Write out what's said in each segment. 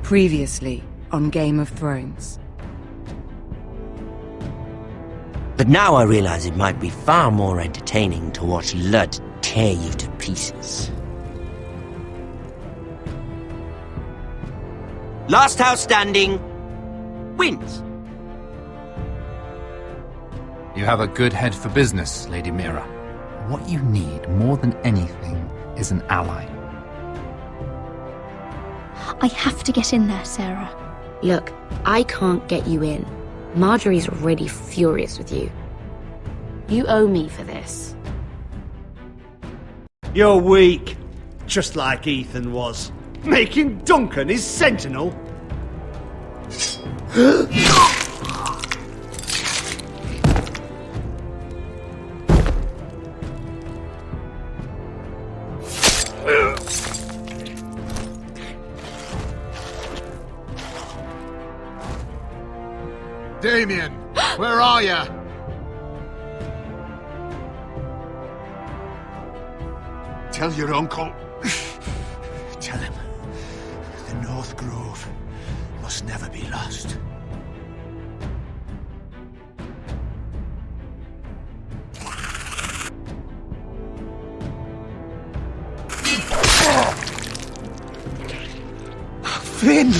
Previously on Game of Thrones. But now I realize it might be far more entertaining to watch Lud tear you to pieces. Last house standing wins. You have a good head for business, Lady Mira. What you need more than anything is an ally. I have to get in there, Sarah. Look, I can't get you in. Marjorie's already furious with you. You owe me for this. You're weak. Just like Ethan was. Making Duncan his sentinel. Damien, where are you? Tell your uncle. Tell him the North Grove must never be lost. Finn!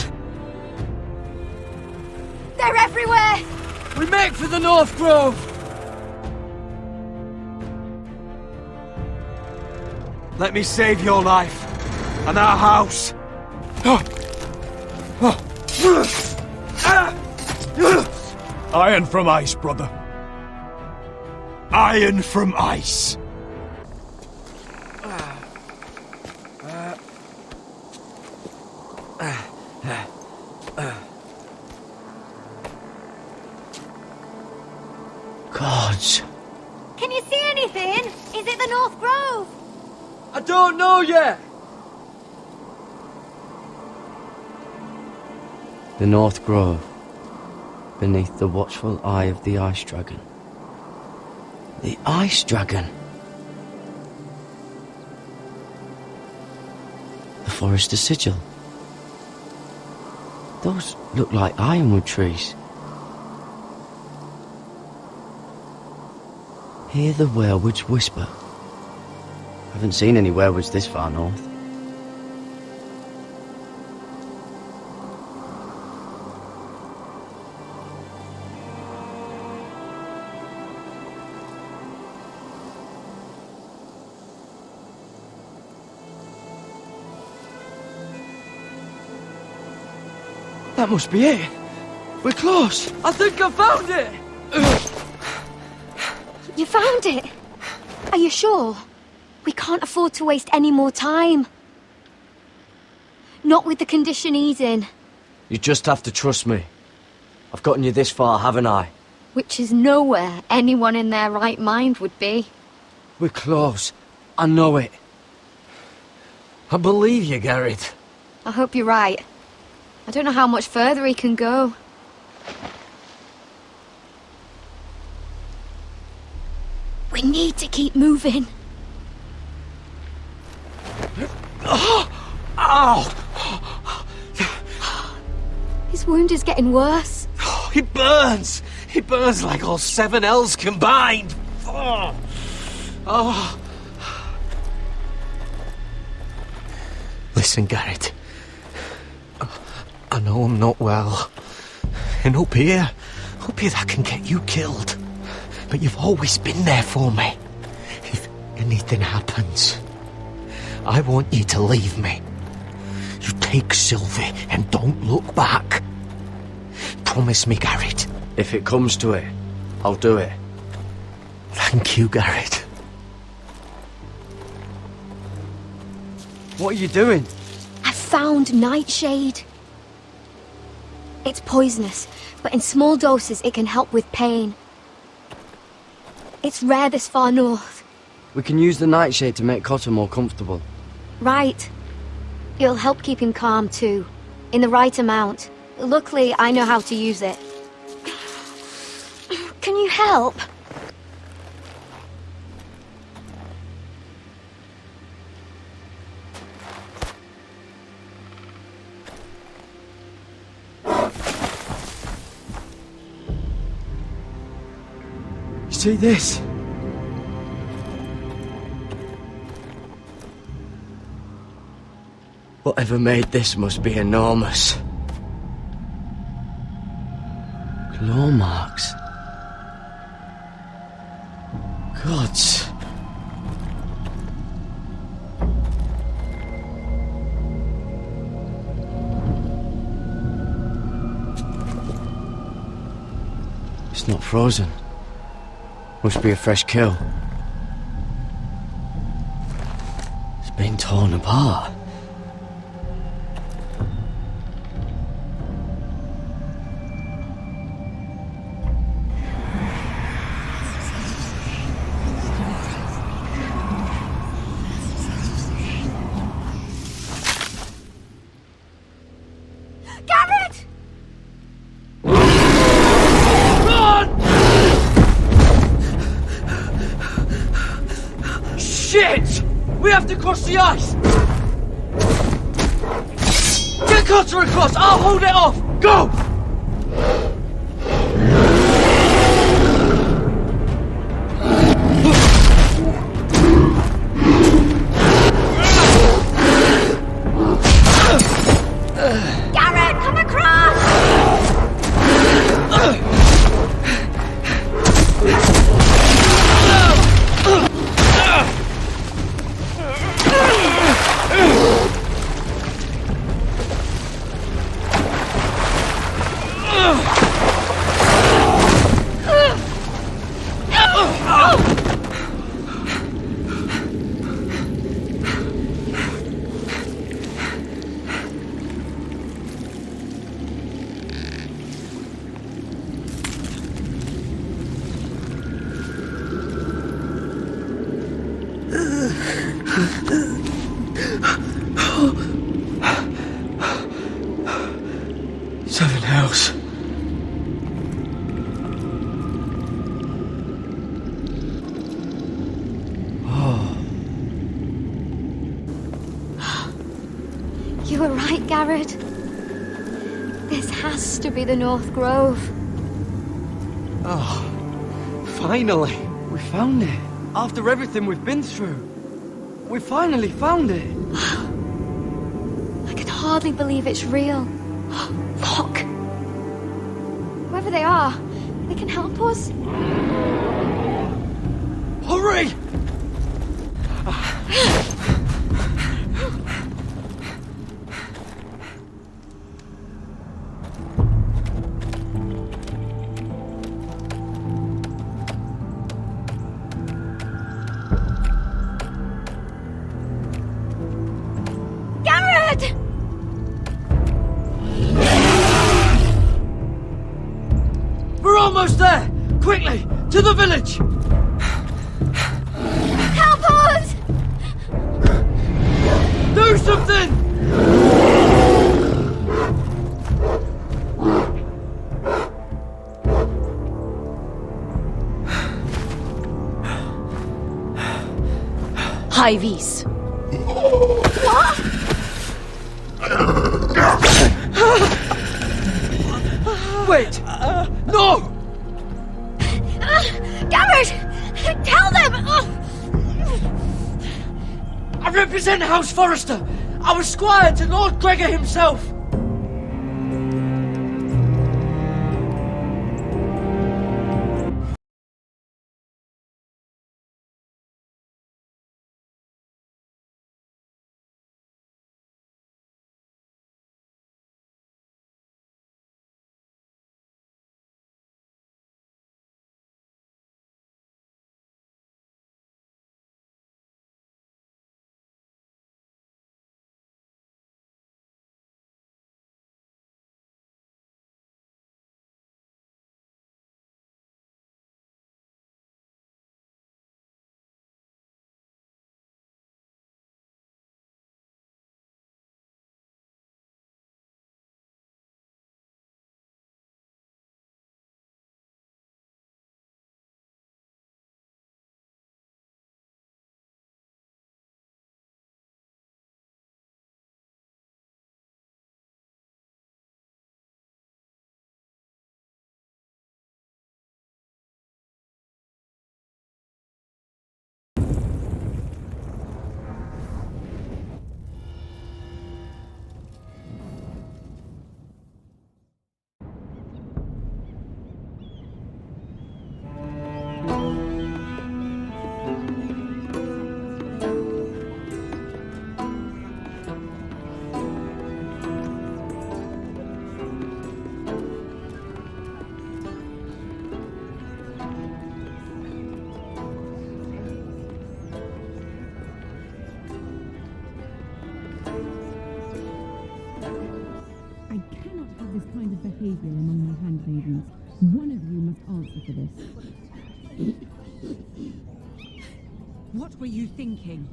They're everywhere! We make for the North Grove! Let me save your life and our house. Iron from ice, brother. Iron from ice. Gods. Can you see anything? Is it the North Grove? I don't know yet. The North Grove, beneath the watchful eye of the Ice Dragon. The Ice Dragon. The Forester Sigil. Those look like ironwood trees. Hear the werewoods whisper. Haven't seen any werewoods this far north. That must be it. We're close. I think I found it. You found it? Are you sure? We can't afford to waste any more time. Not with the condition he's in. You just have to trust me. I've gotten you this far, haven't I? Which is nowhere anyone in their right mind would be. We're close. I know it. I believe you, Garrett. I hope you're right. I don't know how much further he can go. We need to keep moving. Ow! His wound is getting worse. It burns! It burns like all 7 L's combined! Oh. Listen, Garrett. I know I'm not well. And up here that can get you killed. But you've always been there for me. If anything happens, I want you to leave me. You take Sylvie and don't look back. Promise me, Garrett. If it comes to it, I'll do it. Thank you, Garrett. What are you doing? I found Nightshade. It's poisonous, but in small doses it can help with pain. It's rare this far north. We can use the nightshade to make Cotter more comfortable. Right. It'll help keep him calm too. In the right amount. Luckily, I know how to use it. Can you help? see this? Whatever made this must be enormous. Claw marks. Gods. It's not frozen. Must be a fresh kill. It's been torn apart. Garrett! Shit! We have to cross the ice! Get Cutter across! I'll hold it off! Go! Garrett, come across! Seven hells. You were right, Garrett. This has to be the North Grove. Oh, finally! We found it. After everything we've been through. We finally found it. I can hardly believe it's real. Look! Whoever they are, they can help us. Hurry! Garrett! We're almost there! Quickly, to the village! Help us! Do something! High vis. Wait! No! Garrett! Tell them! I represent House Forrester. I was squire to Lord Gregor himself. I cannot have this kind of behavior among my handmaidens. One of you must answer for this. What were you thinking?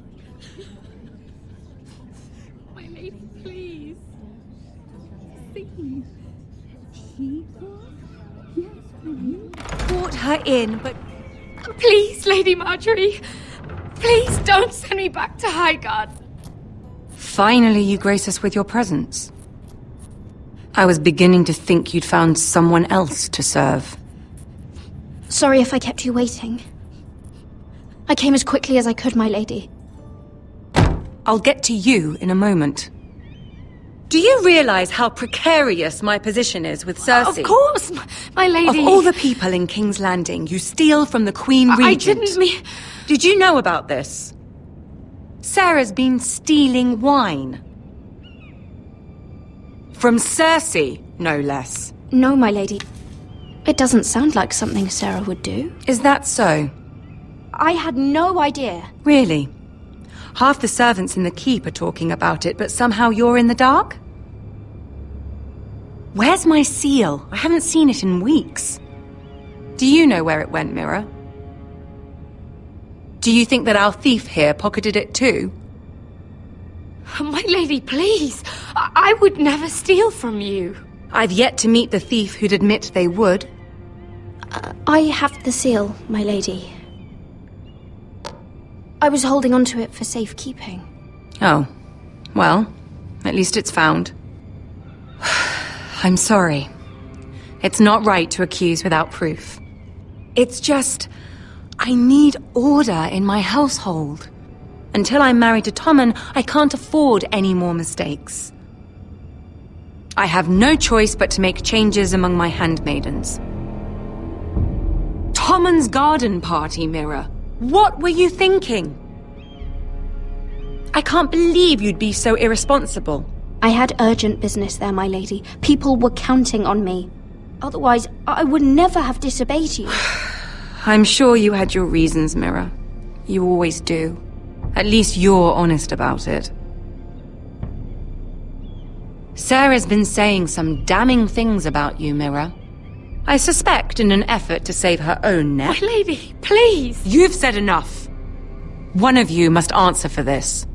My lady, please. Please. She was? Yes, for you. Brought her in, but Please, Lady Marjorie. Please don't send me back to Highgarden. finally you grace us with your presence. I was beginning to think you'd found someone else to serve. Sorry if I kept you waiting. I came as quickly as I could, my lady. I'll get to you in a moment. Do you realize how precarious my position is with Cersei? Of course, my lady. Of all the people in King's Landing, you steal from the Queen Regent. I didn't mean... Did you know about this? Sarah's been stealing wine. From Cersei, no less. No, my lady. It doesn't sound like something Sarah would do. Is that so? I had no idea. Really? Half the servants in the keep are talking about it, but somehow you're in the dark? Where's my seal? I haven't seen it in weeks. Do you know where it went, Mira? Do you think that our thief here pocketed it too? My lady, please. I would never steal from you. I've yet to meet the thief who'd admit they would. I have the seal, my lady. I was holding on to it for safekeeping. Oh. Well, at least it's found. I'm sorry. It's not right to accuse without proof. It's just... I need order in my household. Until I'm married to Tommen, I can't afford any more mistakes. I have no choice but to make changes among my handmaidens. Tommen's garden party, Mira. What were you thinking? I can't believe you'd be so irresponsible. I had urgent business there, my lady. People were counting on me. Otherwise, I would never have disobeyed you. I'm sure you had your reasons, Mira. You always do. At least you're honest about it. Sarah's been saying some damning things about you, Mira. I suspect in an effort to save her own neck. My lady, please. You've said enough. One of you must answer for this.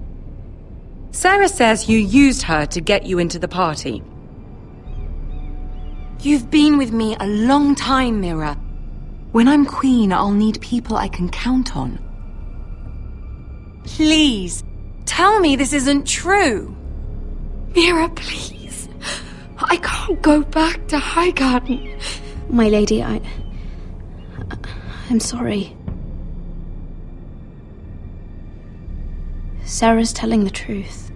Sarah says you used her to get you into the party. You've been with me a long time, Mira. When I'm queen, I'll need people I can count on. Please, tell me this isn't true. Mira, please. I can't go back to Highgarden. My lady, I'm sorry. Sarah's telling the truth.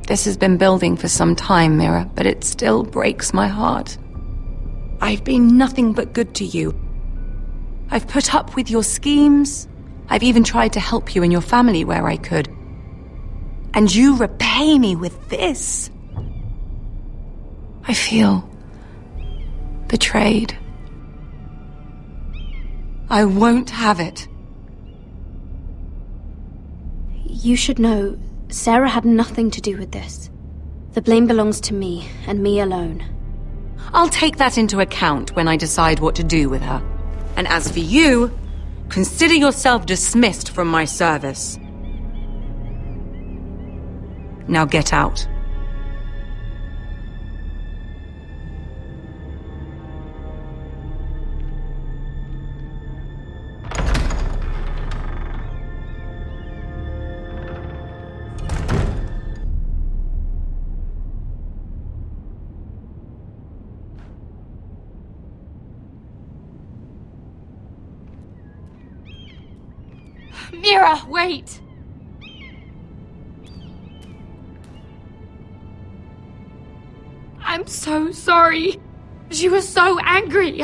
This has been building for some time, Mira, but it still breaks my heart. I've been nothing but good to you. I've put up with your schemes. I've even tried to help you and your family where I could. And you repay me with this. I feel betrayed. I won't have it. You should know, Sarah had nothing to do with this. The blame belongs to me, and me alone. I'll take that into account when I decide what to do with her. And as for you, consider yourself dismissed from my service. Now get out. Mira, wait! I'm so sorry. She was so angry.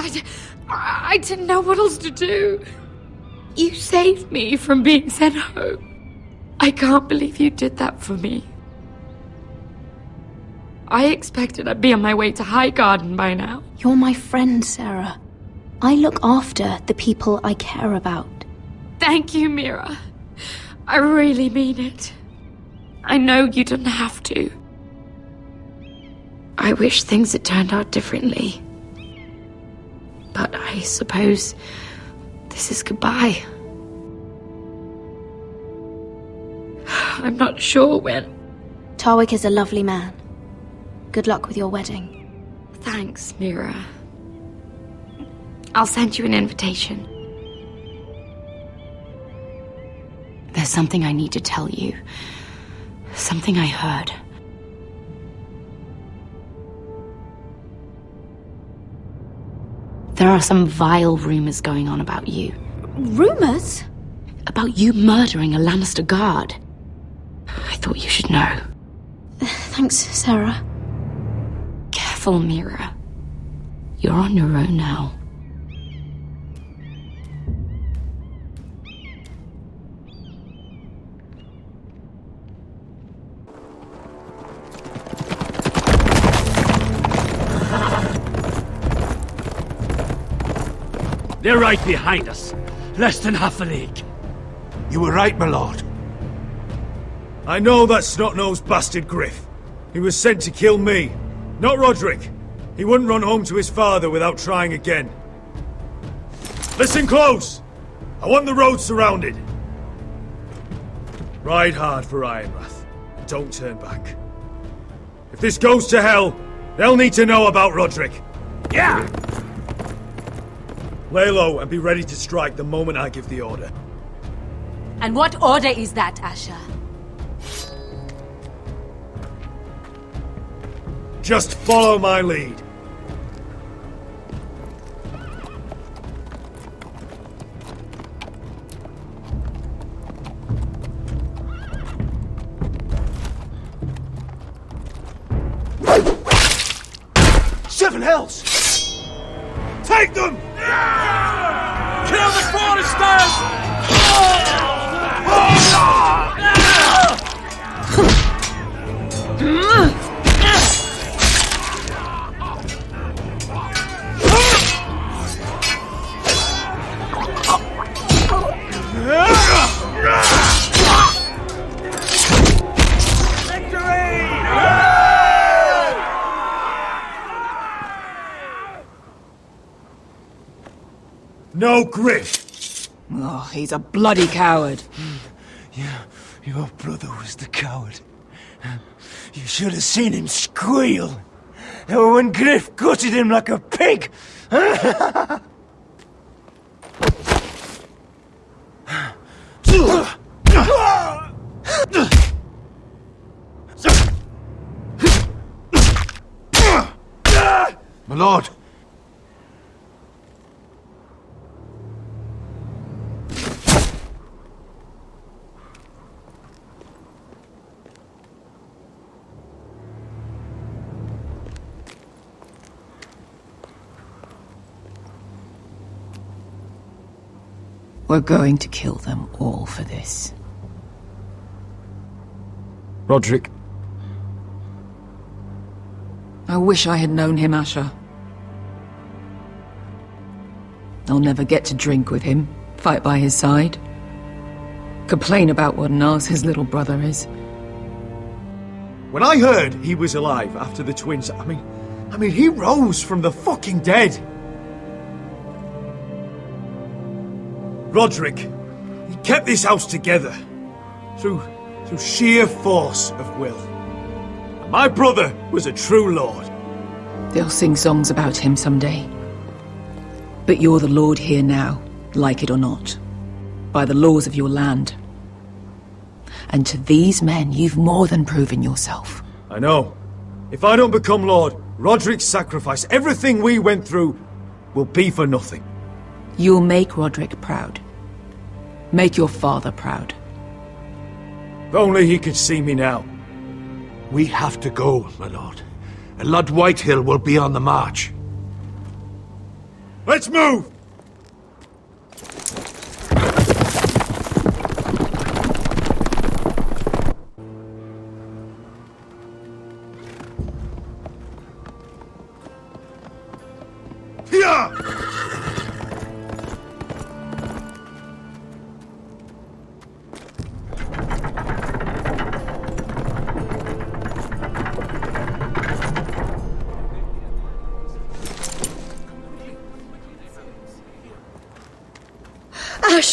I didn't know what else to do. You saved me from being sent home. I can't believe you did that for me. I expected I'd be on my way to Highgarden by now. You're my friend, Sarah. I look after the people I care about. Thank you, Mira. I really mean it. I know you didn't have to. I wish things had turned out differently. But I suppose this is goodbye. I'm not sure when. Tarwick is a lovely man. Good luck with your wedding. Thanks, Mira. I'll send you an invitation. There's something I need to tell you. Something I heard. There are some vile rumors going on about you. Rumors? About you murdering a Lannister guard. I thought you should know. Thanks, Sarah. Careful, Mira. You're on your own now. They're right behind us. Less than half a league. You were right, my lord. I know that snot-nosed bastard Griff. He was sent to kill me, not Roderick. He wouldn't run home to his father without trying again. Listen close! I want the road surrounded. Ride hard for Ironrath. Don't turn back. If this goes to hell, they'll need to know about Roderick. Yeah! Lay low and be ready to strike the moment I give the order. And what order is that, Asher? Just follow my lead. Seven hells! Take them! Kill the foresters! No Griff! Oh, he's a bloody coward. Your brother was the coward. You should have seen him squeal when Griff gutted him like a pig. My lord. We're going to kill them all for this. Roderick. I wish I had known him, Asher. I'll never get to drink with him, fight by his side, complain about what an arse his little brother is. When I heard he was alive after the twins, I mean, he rose from the fucking dead. Roderick, he kept this house together through sheer force of will. And my brother was a true lord. They'll sing songs about him someday. But you're the lord here now, like it or not, by the laws of your land. And to these men, you've more than proven yourself. I know. If I don't become lord, Roderick's sacrifice, everything we went through, will be for nothing. You'll make Roderick proud. Make your father proud. If only he could see me now. We have to go, my lord. And Lord Whitehill will be on the march. Let's move! Yeah!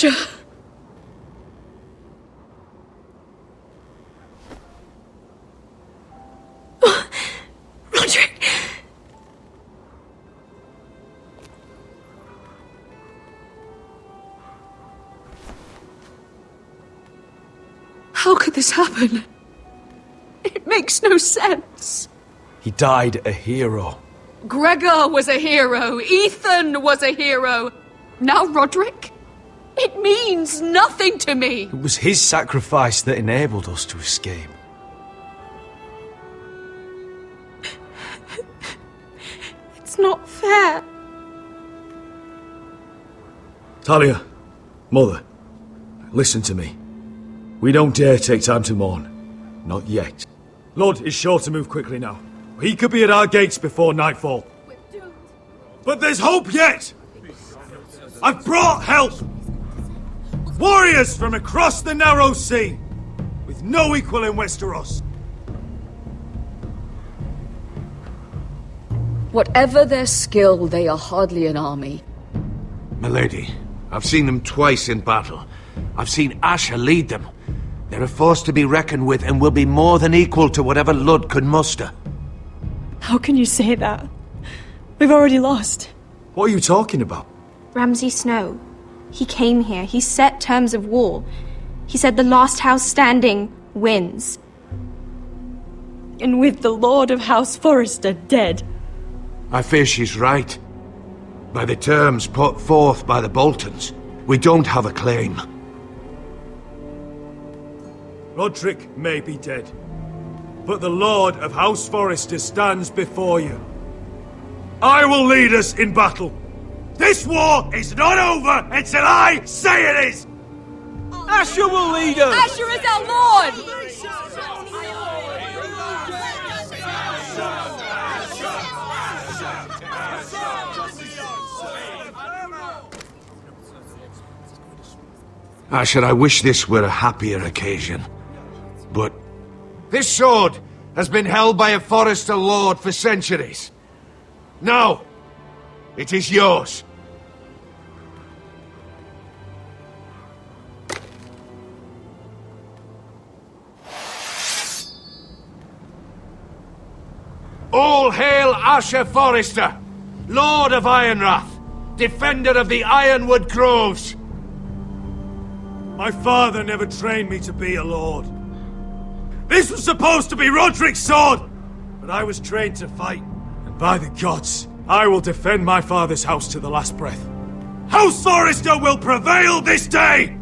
Asher! Roderick! How could this happen? It makes no sense. He died a hero. Gregor was a hero. Ethan was a hero. Now Roderick? It means nothing to me. It was his sacrifice that enabled us to escape. It's not fair. Talia, Mother, listen to me. We don't dare take time to mourn. Not yet. Lord is sure to move quickly now. He could be at our gates before nightfall. But there's hope yet! I've brought help! Warriors from across the narrow sea, with no equal in Westeros. Whatever their skill, they are hardly an army. Milady, I've seen them twice in battle. I've seen Asher lead them. They're a force to be reckoned with and will be more than equal to whatever Ludd could muster. How can you say that? We've already lost. What are you talking about? Ramsay Snow. He came here. He set terms of war. He said the last house standing wins. And with the Lord of House Forrester dead. I fear she's right. By the terms put forth by the Boltons, we don't have a claim. Roderick may be dead, but the Lord of House Forrester stands before you. I will lead us in battle. This war is not over until I say it is! Asher will lead us! Asher is our Lord! Asher, I wish this were a happier occasion. But this sword has been held by a Forrester lord for centuries. Now, it is yours. All hail Asher Forrester, Lord of Ironrath, defender of the Ironwood Groves. My father never trained me to be a lord. This was supposed to be Roderick's sword, but I was trained to fight. And by the gods, I will defend my father's house to the last breath. House Forrester will prevail this day!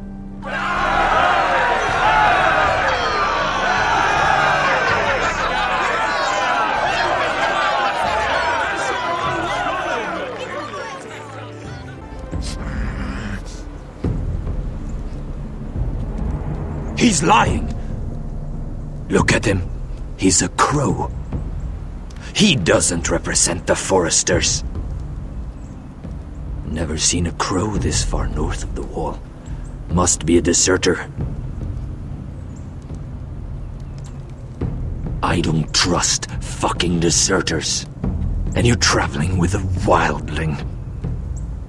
He's lying. Look at him. He's a crow. He doesn't represent the Foresters. Never seen a crow this far north of the wall. Must be a deserter. I don't trust fucking deserters. And you're traveling with a wildling.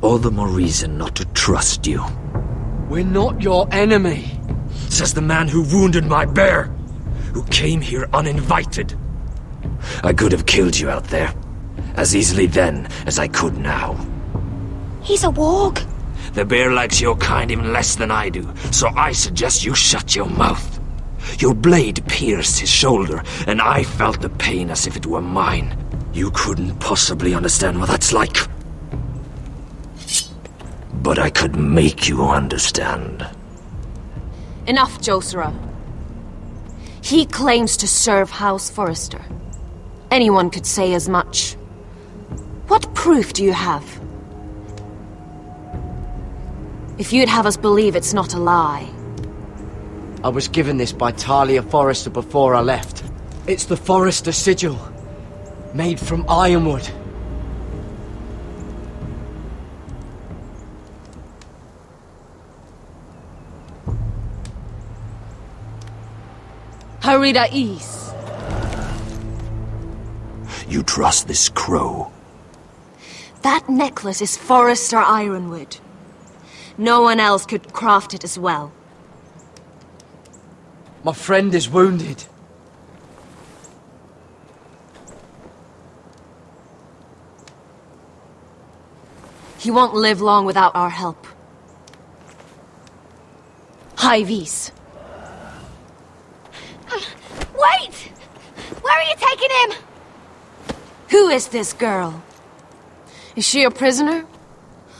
All the more reason not to trust you. We're not your enemy. Says the man who wounded my bear, who came here uninvited. I could have killed you out there, as easily then as I could now. He's a warg. The bear likes your kind even less than I do, so I suggest you shut your mouth. Your blade pierced his shoulder, and I felt the pain as if it were mine. You couldn't possibly understand what that's like. But I could make you understand. Enough, Josera. He claims to serve House Forrester. Anyone could say as much. What proof do you have? If you'd have us believe it's not a lie. I was given this by Talia Forrester before I left. It's the Forrester sigil, made from ironwood. Harida East. You trust this crow? That necklace is Forrester Ironwood. No one else could craft it as well. My friend is wounded. He won't live long without our help. High vis. Wait! Where are you taking him? Who is this girl? Is she a prisoner?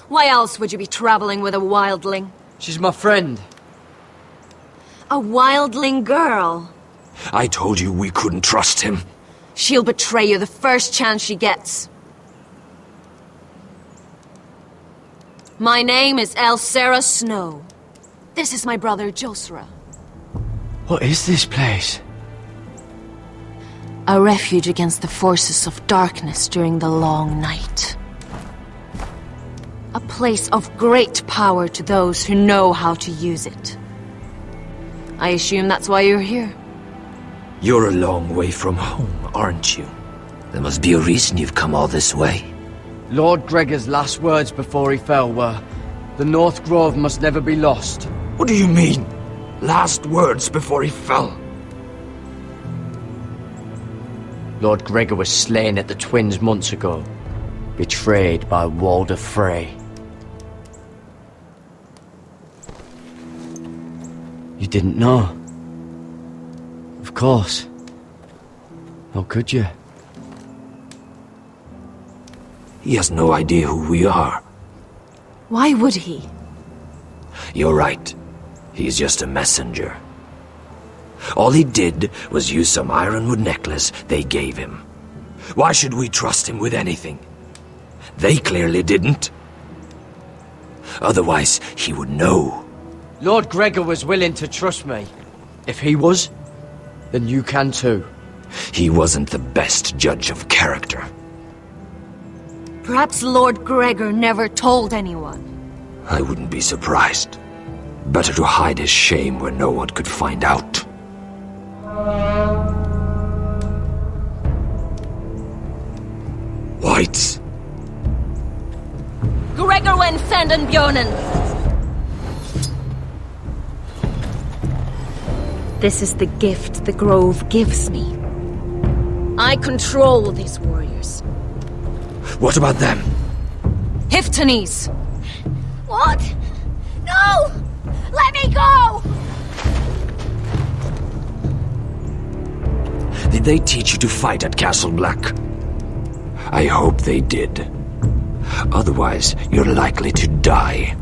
Why else would you be traveling with a wildling? She's my friend. A wildling girl? I told you we couldn't trust him. She'll betray you the first chance she gets. My name is Elsera Snow. This is my brother Josra. What is this place? A refuge against the forces of darkness during the long night. A place of great power to those who know how to use it. I assume that's why you're here. You're a long way from home, aren't you? There must be a reason you've come all this way. Lord Gregor's last words before he fell were, "The North Grove must never be lost." What do you mean? Last words before he fell? Lord Gregor was slain at the Twins months ago, betrayed by Walder Frey. You didn't know? Of course. How could you? He has no idea who we are. Why would he? You're right. He's just a messenger. All he did was use some ironwood necklace they gave him. Why should we trust him with anything? They clearly didn't. Otherwise, he would know. Lord Gregor was willing to trust me. If he was, then you can too. He wasn't the best judge of character. Perhaps Lord Gregor never told anyone. I wouldn't be surprised. Better to hide his shame where no one could find out. Whites. Gregor wen senden björnen. This is the gift the Grove gives me. I control these warriors. What about them? Hiftanes! What? No! Let me go! Did they teach you to fight at Castle Black? I hope they did. Otherwise, you're likely to die.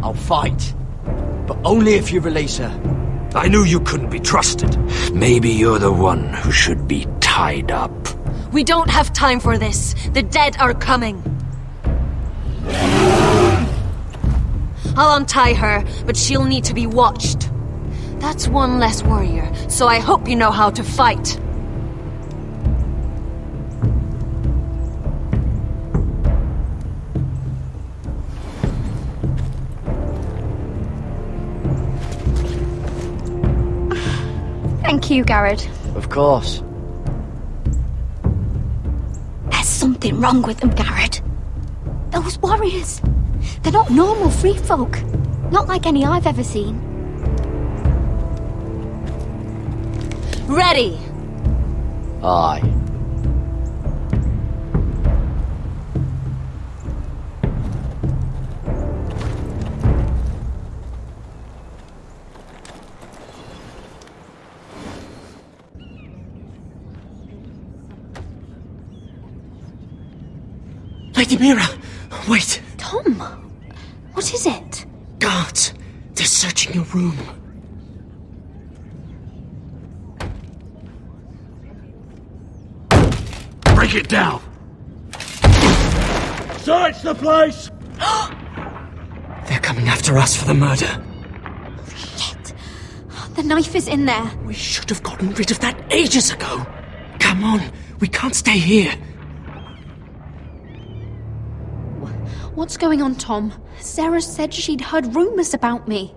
I'll fight. But only if you release her. I knew you couldn't be trusted. Maybe you're the one who should be tied up. We don't have time for this. The dead are coming. I'll untie her, but she'll need to be watched. That's one less warrior, so I hope you know how to fight. Thank you, Garrett. Of course. There's something wrong with them, Garrett. Those warriors. They're not normal free folk. Not like any I've ever seen. Ready! Aye. Lady Mira, wait. Tom, what is it? Guards, they're searching your room. Break it down! Search the place! They're coming after us for the murder. Shit. The knife is in there. We should have gotten rid of that ages ago. Come on, we can't stay here. What's going on, Tom? Sarah said she'd heard rumors about me.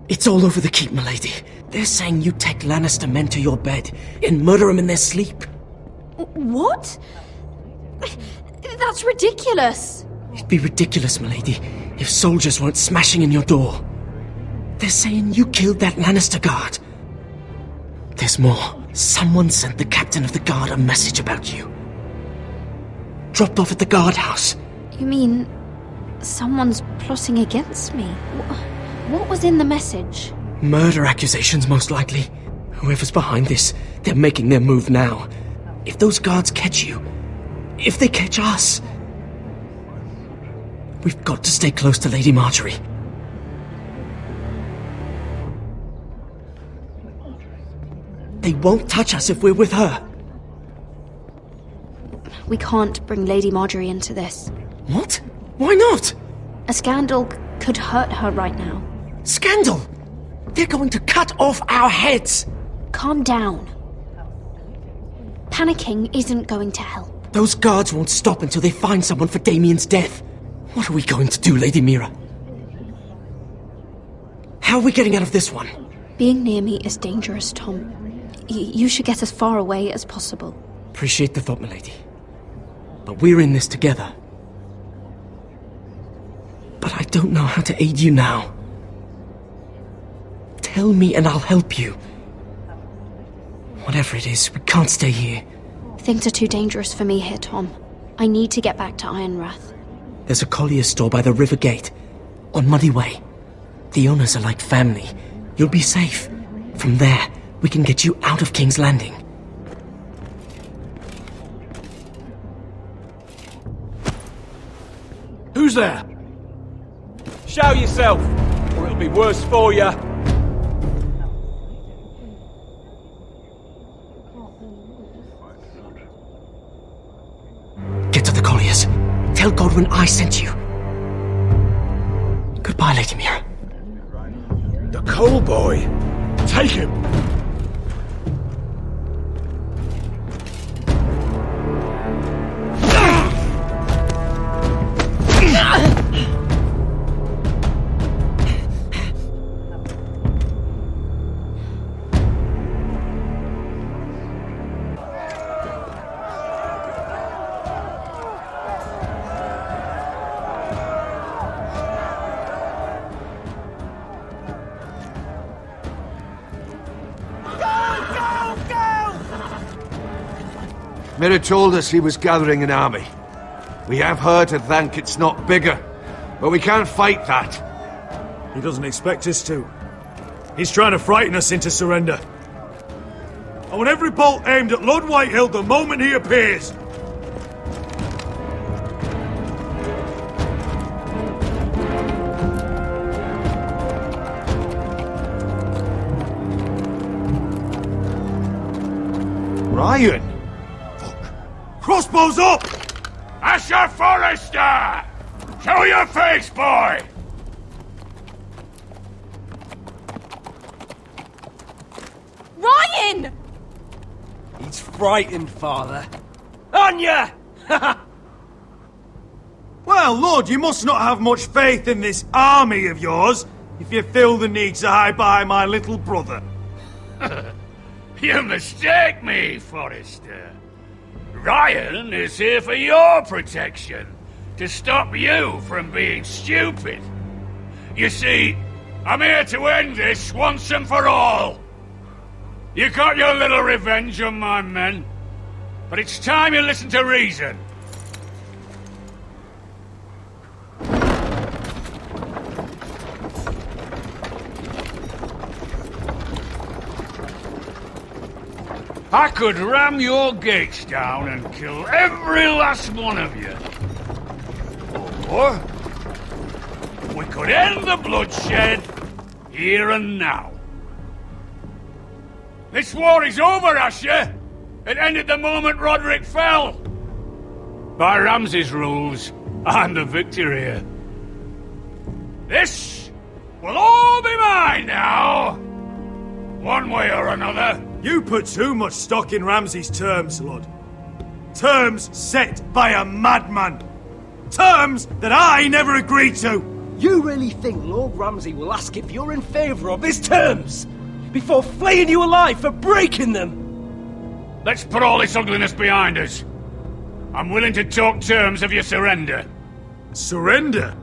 It's all over the keep, milady. They're saying you take Lannister men to your bed and murder them in their sleep. What? That's ridiculous. It'd be ridiculous, milady, if soldiers weren't smashing in your door. They're saying you killed that Lannister guard. There's more. Someone sent the captain of the guard a message about you. Dropped off at the guardhouse. You mean someone's plotting against me? What was in the message? Murder accusations, most likely. Whoever's behind this, they're making their move now. If those guards catch you, if they catch us, we've got to stay close to Lady Marjorie. They won't touch us if we're with her. We can't bring Lady Marjorie into this. What? Why not? A scandal could hurt her right now. Scandal? They're going to cut off our heads. Calm down. Panicking isn't going to help. Those guards won't stop until they find someone for Damien's death. What are we going to do, Lady Mira? How are we getting out of this one? Being near me is dangerous, Tom. You should get as far away as possible. Appreciate the thought, milady. But we're in this together. But I don't know how to aid you now. Tell me and I'll help you. Whatever it is, we can't stay here. Things are too dangerous for me here, Tom. I need to get back to Ironrath. There's a collier's store by the river gate, on Muddy Way. The owners are like family. You'll be safe. From there, we can get you out of King's Landing. Who's there? Show yourself, or it'll be worse for you. Get to the colliers. Tell Godwin I sent you. Goodbye, Lady Mira. The coal boy. Take him. Mira told us he was gathering an army. We have her to thank it's not bigger, but we can't fight that. He doesn't expect us to. He's trying to frighten us into surrender. I want every bolt aimed at Lord Whitehill the moment he appears. Ryan! Crossbows up! Asher Forrester! Show your face, boy! Ryan! He's frightened, Father. On ya! Well, Lord, you must not have much faith in this army of yours if you feel the need to hide behind my little brother. You mistake me, Forrester. Ryan is here for your protection, to stop you from being stupid. You see, I'm here to end this once and for all. You got your little revenge on my men, but it's time you listen to reason. I could ram your gates down and kill every last one of you. Or we could end the bloodshed here and now. This war is over, Asher. It ended the moment Roderick fell. By Ramsay's rules, I'm the victor here. This will all be mine now. One way or another. You put too much stock in Ramsay's terms, Lord. Terms set by a madman. Terms that I never agreed to. You really think Lord Ramsay will ask if you're in favour of his terms before flaying you alive for breaking them? Let's put all this ugliness behind us. I'm willing to talk terms of your surrender. Surrender?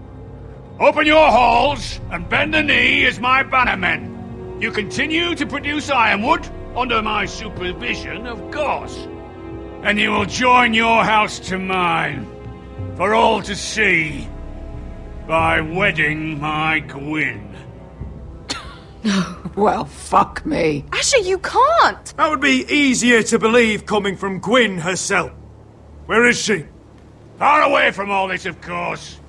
Open your halls and bend the knee as my bannermen. You continue to produce ironwood, under my supervision, of course. And you will join your house to mine, for all to see, by wedding my Gwyn. No, well, fuck me. Asher, you can't! That would be easier to believe coming from Gwyn herself. Where is she? Far away from all this, of course.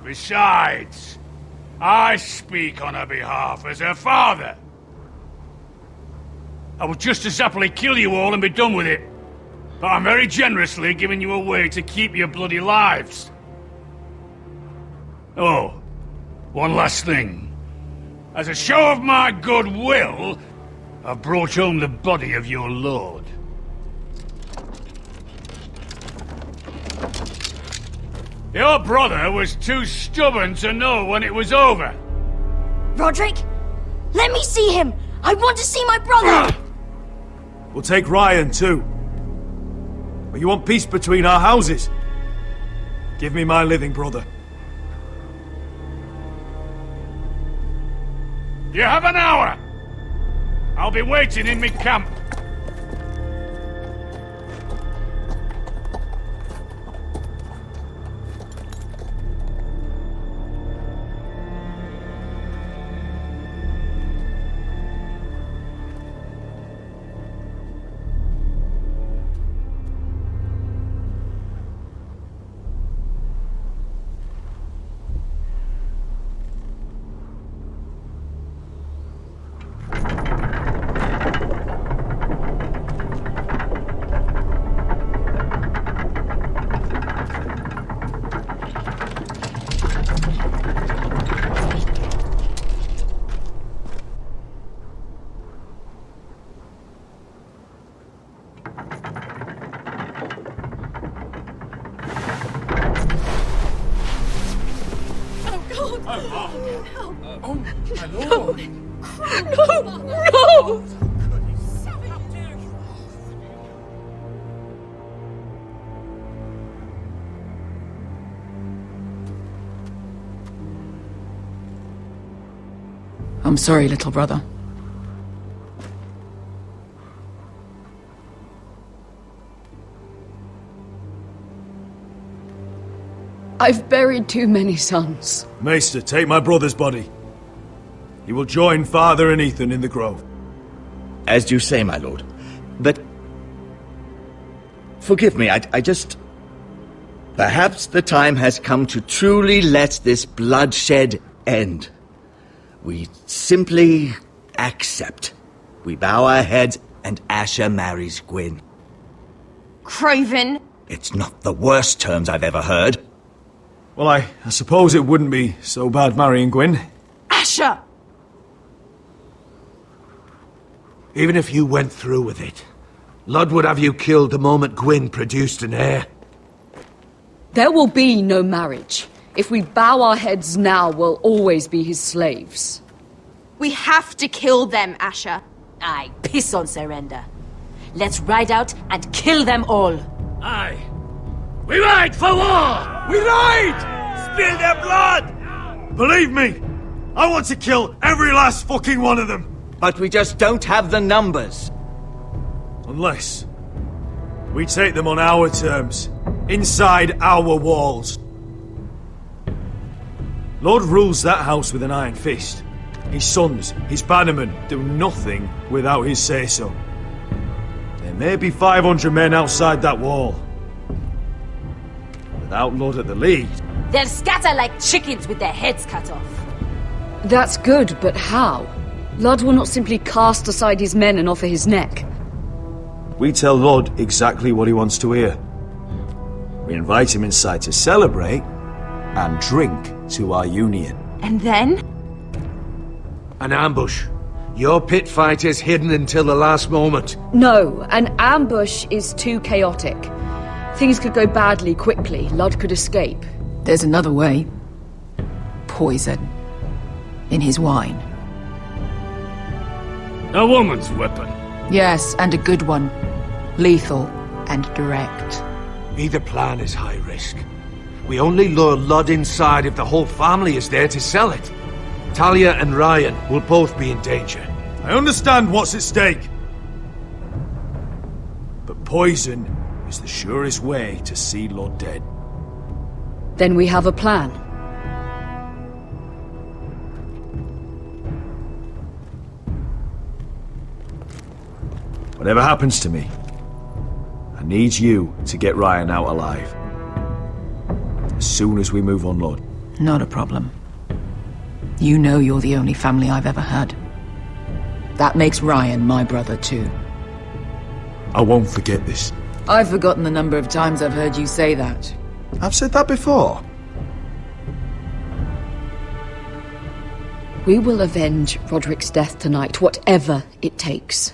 Besides, I speak on her behalf as her father. I would just as happily kill you all and be done with it. But I'm very generously giving you a way to keep your bloody lives. Oh, one last thing. As a show of my goodwill, I've brought home the body of your lord. Your brother was too stubborn to know when it was over. Roderick, let me see him. I want to see my brother. We'll take Ryan too. But you want peace between our houses? Give me my living brother. You have an hour. I'll be waiting in my camp. No! I'm sorry, little brother. I've buried too many sons. Maester, take my brother's body. He will join Father and Ethan in the grove. As you say, my lord. But... forgive me, I just... Perhaps the time has come to truly let this bloodshed end. We simply accept. We bow our heads and Asher marries Gwyn. Craven! It's not the worst terms I've ever heard. Well, I suppose it wouldn't be so bad marrying Gwyn. Asher! Even if you went through with it, Lud would have you killed the moment Gwyn produced an heir. There will be no marriage. If we bow our heads now, we'll always be his slaves. We have to kill them, Asher. Aye, piss on surrender. Let's ride out and kill them all. Aye. We ride for war! We ride! Spill their blood! Believe me, I want to kill every last fucking one of them. But we just don't have the numbers. Unless we take them on our terms, inside our walls. Lord rules that house with an iron fist. His sons, his bannermen, do nothing without his say-so. There may be 500 men outside that wall. Without Lord at the lead... They'll scatter like chickens with their heads cut off. That's good, but how? Lud will not simply cast aside his men and offer his neck. We tell Lord exactly what he wants to hear. We invite him inside to celebrate and drink to our union. And then? An ambush. Your pit fight is hidden until the last moment. No, an ambush is too chaotic. Things could go badly quickly. Lud could escape. There's another way. Poison. In his wine. A woman's weapon. Yes, and a good one. Lethal and direct. Either plan is high risk. We only lure Ludd inside if the whole family is there to sell it. Talia and Ryan will both be in danger. I understand what's at stake. But poison is the surest way to see Lord dead. Then we have a plan. Whatever happens to me, I need you to get Ryan out alive. As soon as we move on, Lord. Not a problem. You know you're the only family I've ever had. That makes Ryan my brother too. I won't forget this. I've forgotten the number of times I've heard you say that. I've said that before. We will avenge Roderick's death tonight, whatever it takes.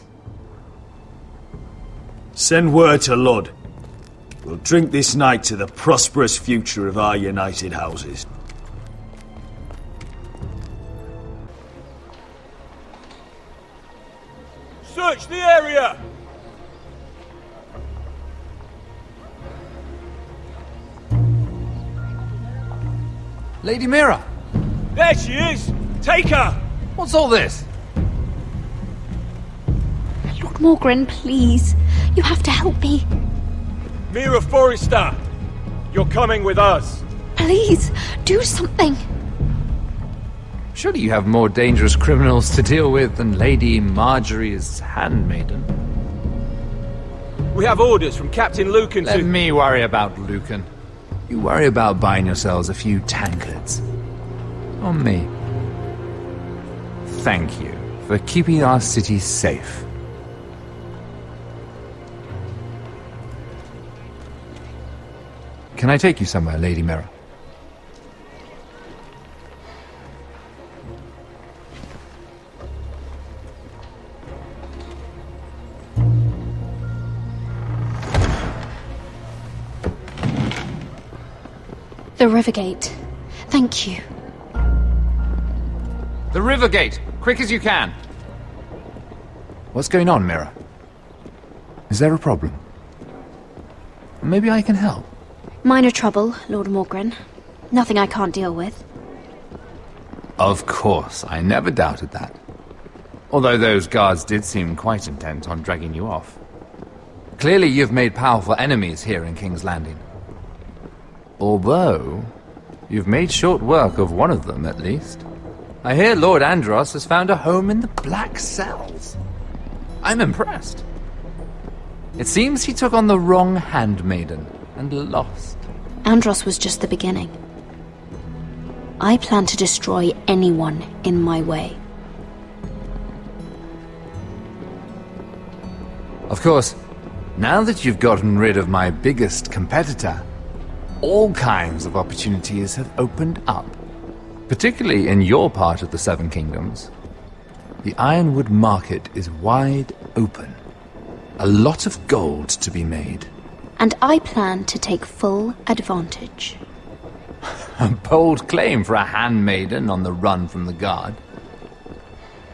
Send word to Ludd. We'll drink this night to the prosperous future of our united houses. Search the area! Lady Mira! There she is! Take her! What's all this? Lord Morgren, please. You have to help me. Mira Forrester! You're coming with us! Please, do something. Surely you have more dangerous criminals to deal with than Lady Marjorie's handmaiden. We have orders from Captain Lucan to— Let me worry about Lucan. You worry about buying yourselves a few tankards. On me. Thank you for keeping our city safe. Can I take you somewhere, Lady Mira? The Rivergate. Thank you. The Rivergate! Quick as you can! What's going on, Mira? Is there a problem? Maybe I can help. Minor trouble, Lord Morgren. Nothing I can't deal with. Of course, I never doubted that. Although those guards did seem quite intent on dragging you off. Clearly you've made powerful enemies here in King's Landing. Although, you've made short work of one of them, at least. I hear Lord Andros has found a home in the Black Cells. I'm impressed. It seems he took on the wrong handmaiden and lost. Andros was just the beginning. I plan to destroy anyone in my way. Of course, now that you've gotten rid of my biggest competitor, all kinds of opportunities have opened up. Particularly in your part of the Seven Kingdoms. The Ironwood market is wide open. A lot of gold to be made. And I plan to take full advantage. A bold claim for a handmaiden on the run from the guard.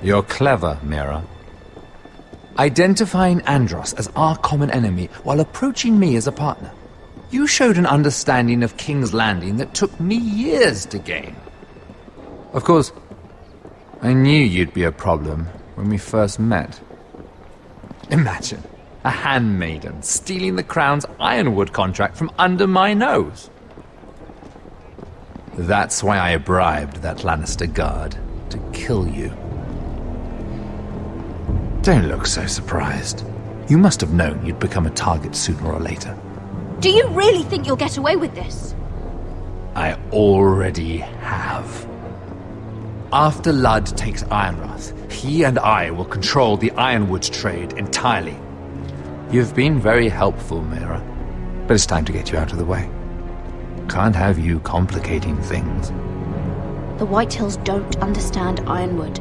You're clever, Mira. Identifying Andros as our common enemy while approaching me as a partner. You showed an understanding of King's Landing that took me years to gain. Of course, I knew you'd be a problem when we first met. Imagine a handmaiden stealing the Crown's Ironwood contract from under my nose. That's why I bribed that Lannister guard to kill you. Don't look so surprised. You must have known you'd become a target sooner or later. Do you really think you'll get away with this? I already have. After Ludd takes Ironrath, he and I will control the Ironwood trade entirely. You've been very helpful, Mira, but it's time to get you out of the way. Can't have you complicating things. The Whitehills don't understand Ironwood.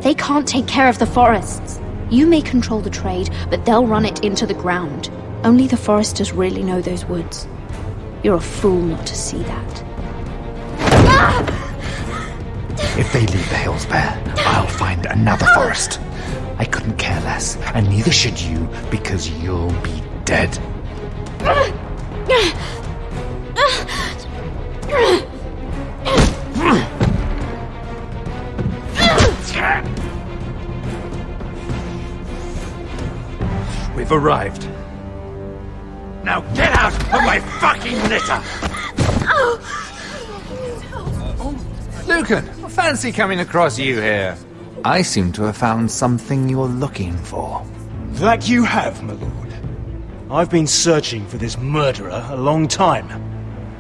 They can't take care of the forests. You may control the trade, but they'll run it into the ground. Only the Foresters really know those woods. You're a fool not to see that. If they leave the hills bare, I'll find another forest. I couldn't care less, and neither should you, because you'll be dead. We've arrived. Now get out of my fucking litter! Lucan, fancy coming across you here. I seem to have found something you're looking for. That you have, my lord. I've been searching for this murderer a long time.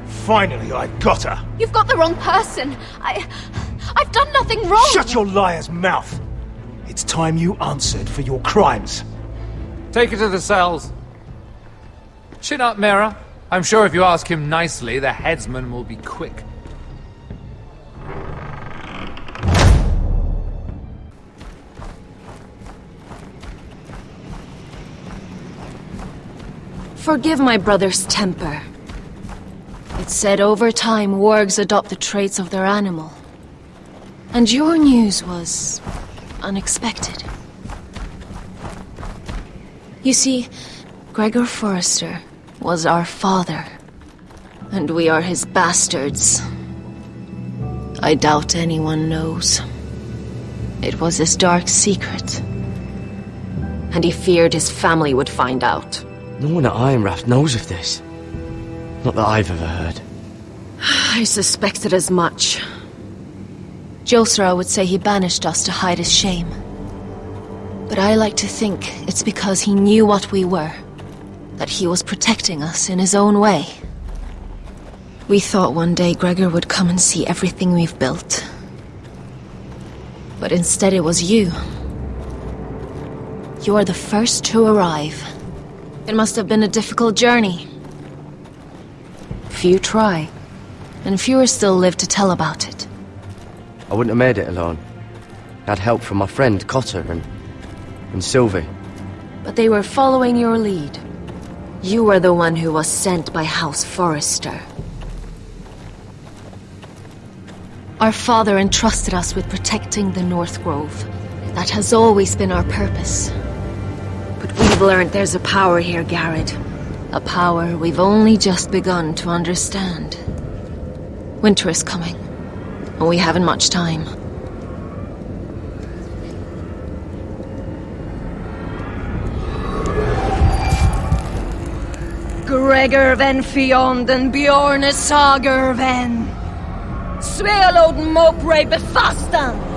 Finally, I got her. You've got the wrong person. I've done nothing wrong. Shut your liar's mouth. It's time you answered for your crimes. Take her to the cells. Chin up, Mira. I'm sure if you ask him nicely, the headsman will be quick. Forgive my brother's temper. It's said over time wargs adopt the traits of their animal. And your news was unexpected. You see, Gregor Forrester was our father, and we are his bastards. I doubt anyone knows. It was his dark secret, and he feared his family would find out. No one at Ironraft knows of this. Not that I've ever heard. I suspected as much. Josra would say he banished us to hide his shame. But I like to think it's because he knew what we were. That he was protecting us in his own way. We thought one day Gregor would come and see everything we've built. But instead it was you. You are the first to arrive. It must have been a difficult journey. Few try, and fewer still live to tell about it. I wouldn't have made it alone. I had help from my friend Cotter and Sylvie. But they were following your lead. You were the one who was sent by House Forrester. Our father entrusted us with protecting the North Grove. That has always been our purpose. But we've learned there's a power here, Garrett. A power we've only just begun to understand. Winter is coming, and we haven't much time. Gregor ven Fionden Bjorne Sager ven Svealoden Mopre befastan.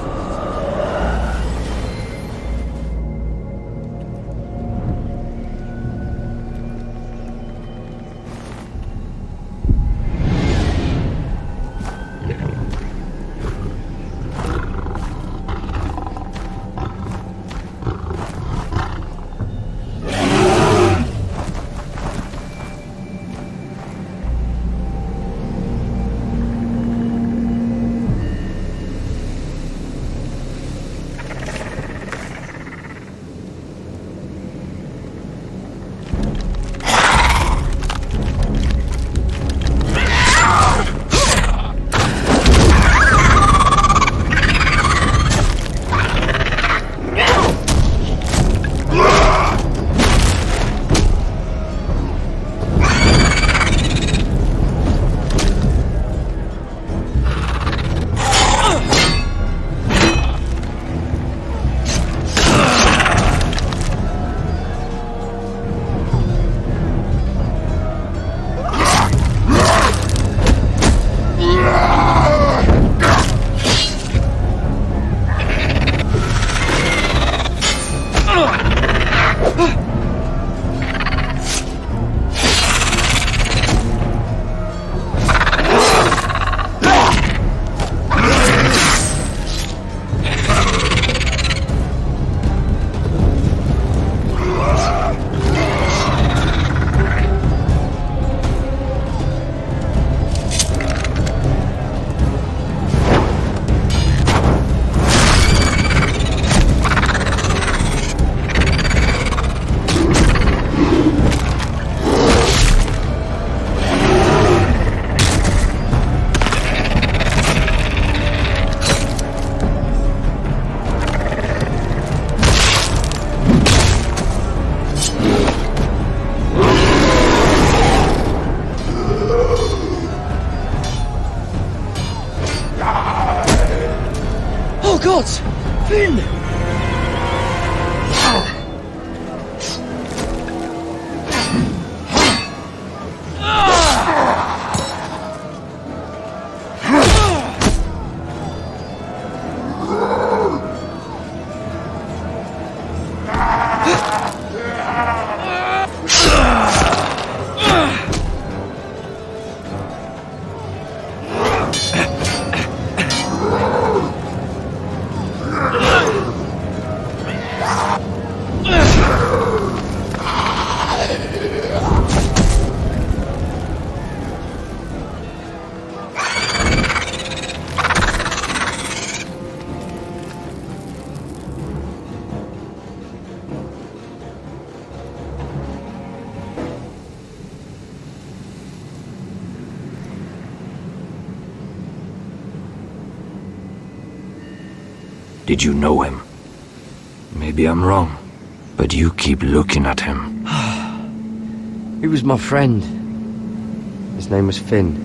Did you know him? Maybe I'm wrong, but you keep looking at him. He was my friend. His name was Finn.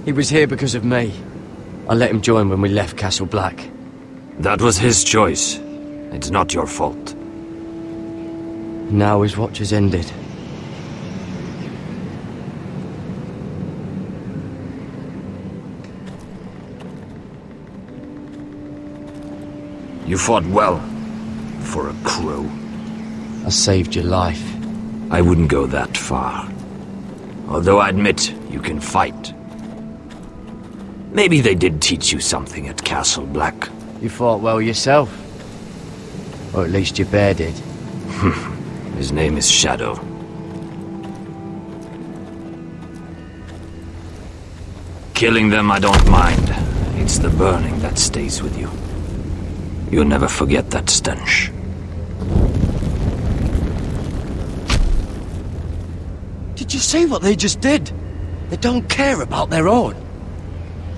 He was here because of me. I let him join when we left Castle Black. That was his choice. It's not your fault. Now his watch has ended. You fought well, for a crow. I saved your life. I wouldn't go that far. Although I admit, you can fight. Maybe they did teach you something at Castle Black. You fought well yourself. Or at least your bear did. His name is Shadow. Killing them I don't mind. It's the burning that stays with you. You'll never forget that stench. Did you see what they just did? They don't care about their own.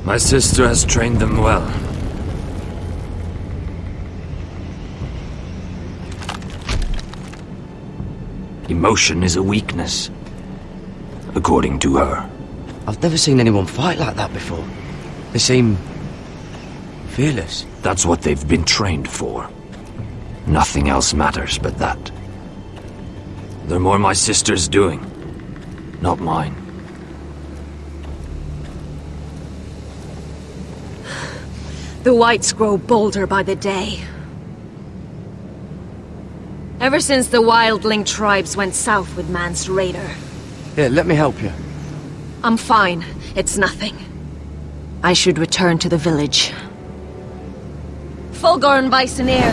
My sister has trained them well. Emotion is a weakness, according to her. I've never seen anyone fight like that before. They seem fearless. That's what they've been trained for. Nothing else matters but that. They're more my sister's doing, not mine. The whites grow bolder by the day. Ever since the wildling tribes went south with Man's raider. Here, let me help you. I'm fine. It's nothing. I should return to the village. Fulgorn Bisoneer.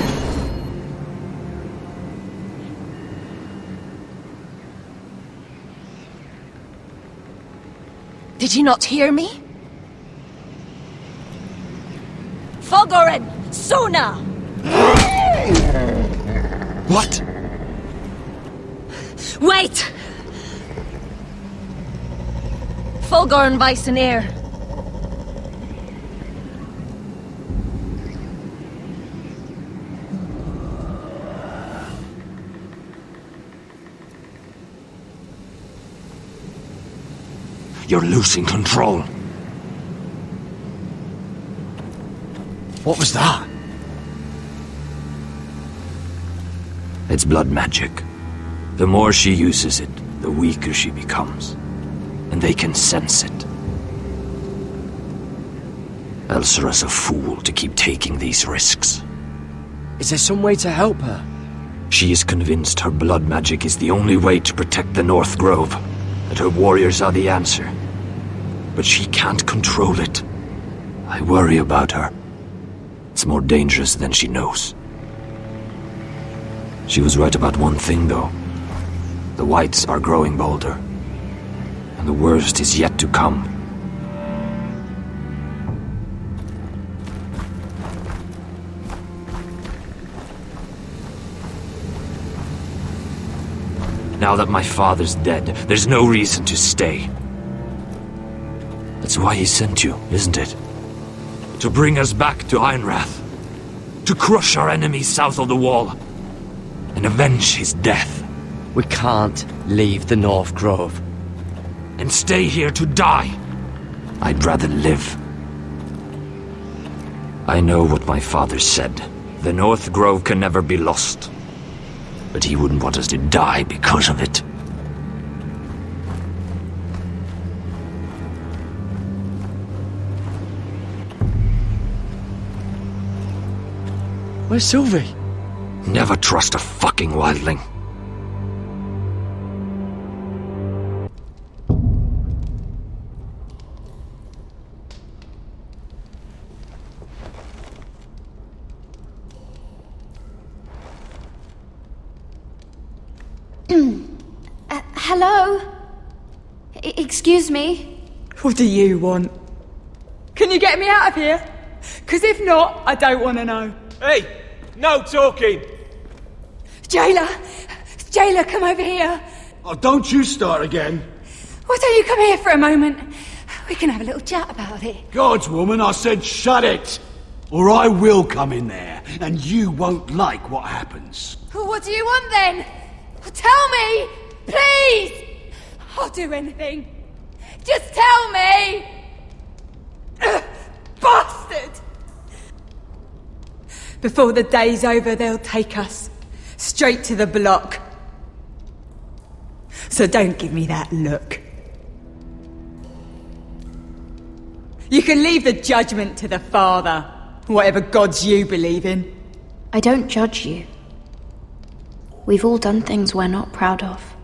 Did you not hear me? Fulgorn! Sona! What? Wait! Fulgorn Bisoneer. You're losing control. What was that? It's blood magic. The more she uses it, the weaker she becomes. And they can sense it. Elsera's a fool to keep taking these risks. Is there some way to help her? She is convinced her blood magic is the only way to protect the North Grove, that her warriors are the answer. But she can't control it. I worry about her. It's more dangerous than she knows. She was right about one thing, though. The whites are growing bolder. And the worst is yet to come. Now that my father's dead, there's no reason to stay. That's why he sent you, isn't it? To bring us back to Ironrath. To crush our enemies south of the wall. And avenge his death. We can't leave the North Grove. And stay here to die. I'd rather live. I know what my father said. The North Grove can never be lost. But he wouldn't want us to die because of it. Where's Sylvie? Never trust a fucking wildling. Hello? Excuse me? What do you want? Can you get me out of here? Because if not, I don't want to know. Hey! No talking! Jailer! Jailer, come over here! Oh, don't you start again. Why don't you come here for a moment? We can have a little chat about it. Gods, woman, I said shut it! Or I will come in there, and you won't like what happens. What do you want then? Tell me! Please! I'll do anything. Just tell me! Bastard! Before the day's over, they'll take us straight to the block. So don't give me that look. You can leave the judgment to the Father, whatever gods you believe in. I don't judge you. We've all done things we're not proud of.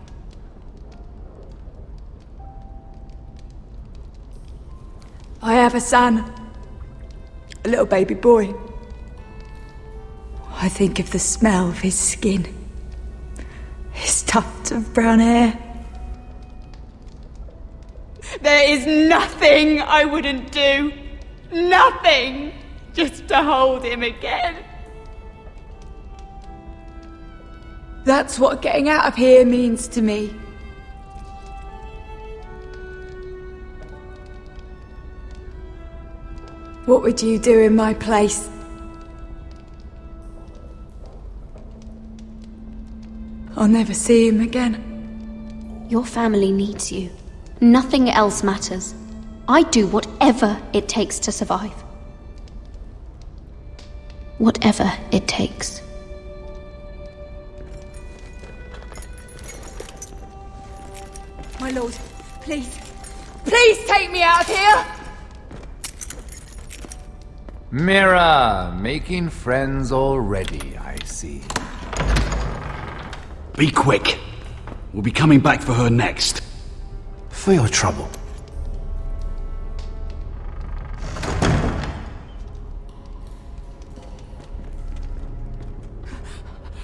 I have a son. A little baby boy. I think of the smell of his skin. His tuft of brown hair. There is nothing I wouldn't do. Nothing! Just to hold him again. That's what getting out of here means to me. What would you do in my place? I'll never see him again. Your family needs you. Nothing else matters. I do whatever it takes to survive. Whatever it takes. My lord, please. Please take me out of here! Mira, making friends already, I see. Be quick. We'll be coming back for her next. For your trouble.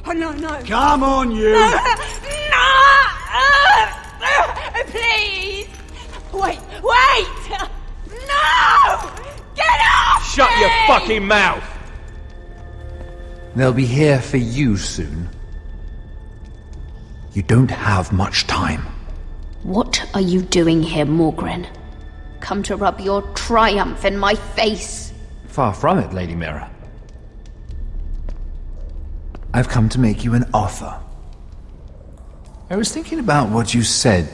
Oh, no, no. Come on, you! No! Please! Wait! No! Get off! Shut your fucking mouth! They'll be here for you soon. You don't have much time. What are you doing here, Morgren? Come to rub your triumph in my face? Far from it, Lady Mira. I've come to make you an offer. I was thinking about what you said,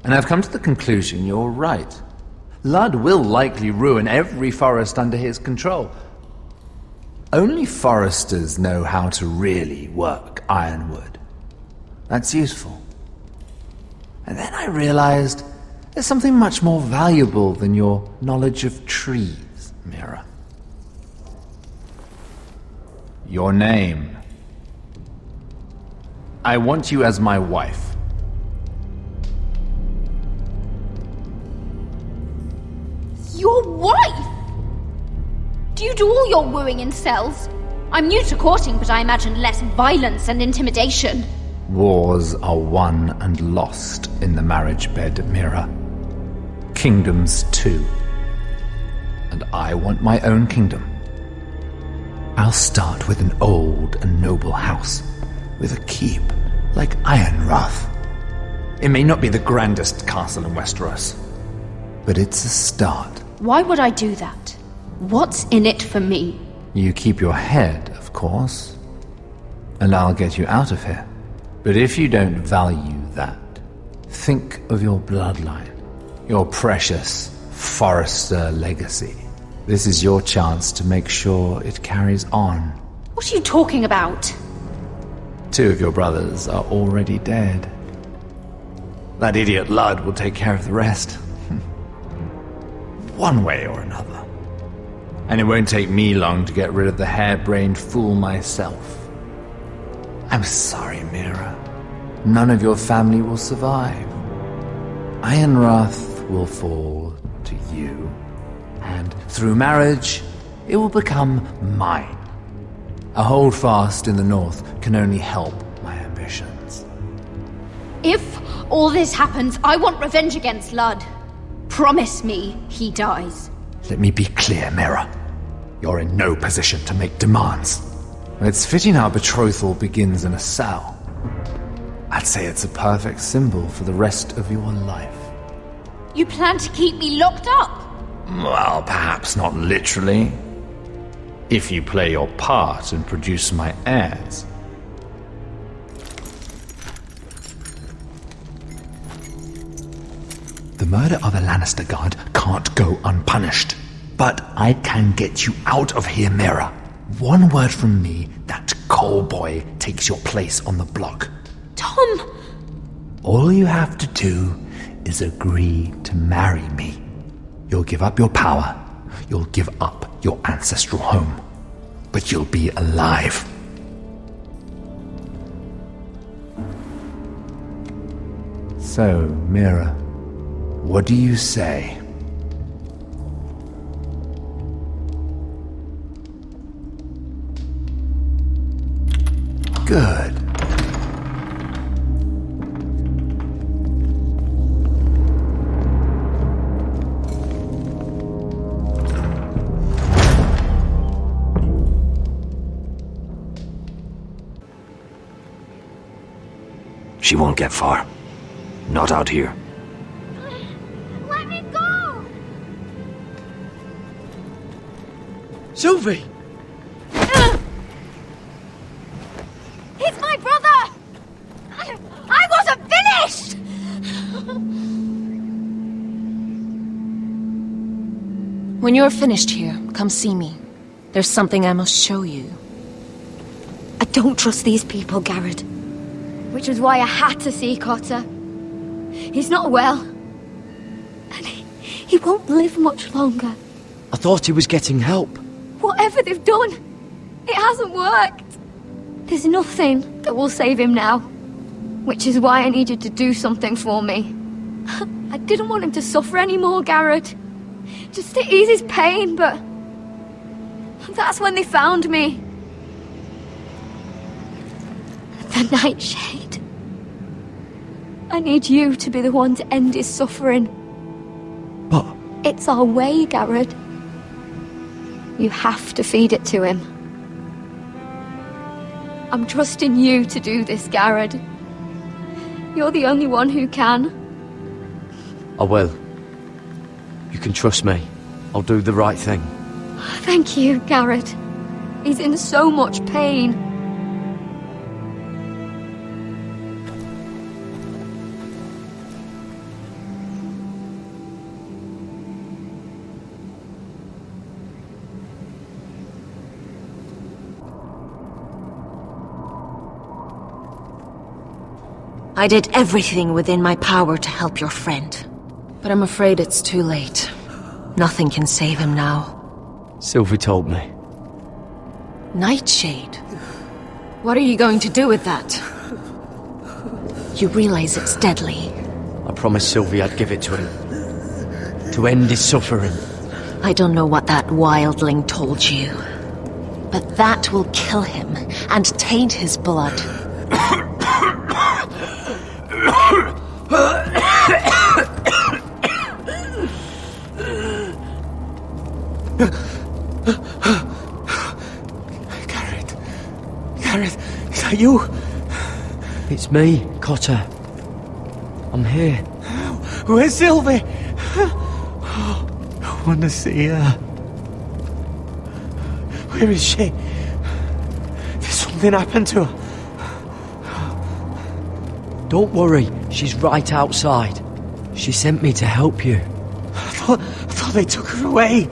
and I've come to the conclusion you're right. Ludd will likely ruin every forest under his control. Only foresters know how to really work ironwood. That's useful. And then I realized there's something much more valuable than your knowledge of trees, Mira. Your name. I want you as my wife. Your wife? Do you do all your wooing in cells? I'm new to courting, but I imagine less violence and intimidation. Wars are won and lost in the marriage bed, Mira. Kingdoms too. And I want my own kingdom. I'll start with an old and noble house, with a keep like Ironrath. It may not be the grandest castle in Westeros, but it's a start. Why would I do that? What's in it for me? You keep your head, of course, and I'll get you out of here. But if you don't value that, think of your bloodline, your precious Forrester legacy. This is your chance to make sure it carries on. What are you talking about? 2 of your brothers are already dead. That idiot Ludd will take care of the rest. One way or another. And it won't take me long to get rid of the harebrained fool myself. I'm sorry, Mira. None of your family will survive. Ironrath will fall to you. And through marriage, it will become mine. A holdfast in the north can only help my ambitions. If all this happens, I want revenge against Ludd. Promise me he dies. Let me be clear, Mira. You're in no position to make demands. It's fitting our betrothal begins in a cell. I'd say it's a perfect symbol for the rest of your life. You plan to keep me locked up? Well, perhaps not literally. If you play your part and produce my heirs. The murder of a Lannister guard can't go unpunished. But I can get you out of here, Mira. One word from me, that coal boy takes your place on the block. Tom! All you have to do is agree to marry me. You'll give up your power. You'll give up your ancestral home. But you'll be alive. So, Mira, what do you say? Good. She won't get far. Not out here. Let me go! Sylvie! He's my brother! I wasn't finished! When you're finished here, come see me. There's something I must show you. I don't trust these people, Garrett. Which is why I had to see Cotter. He's not well. And he won't live much longer. I thought he was getting help. Whatever they've done, it hasn't worked. There's nothing that will save him now. Which is why I needed to do something for me. I didn't want him to suffer anymore, Garrett. Just to ease his pain, but... that's when they found me. The Nightshade. I need you to be the one to end his suffering. But... it's our way, Garrett. You have to feed it to him. I'm trusting you to do this, Garrett. You're the only one who can. I will. You can trust me. I'll do the right thing. Thank you, Garrett. He's in so much pain. I did everything within my power to help your friend. But I'm afraid it's too late. Nothing can save him now. Sylvie told me. Nightshade? What are you going to do with that? You realize it's deadly. I promised Sylvie I'd give it to him. To end his suffering. I don't know what that wildling told you. But that will kill him and taint his blood. Garrett, is that you? It's me, Cotter. I'm here. Where's Sylvie? I want to see her. Where is she? Did something happen to her? Don't worry, she's right outside. She sent me to help you. I thought they took her away.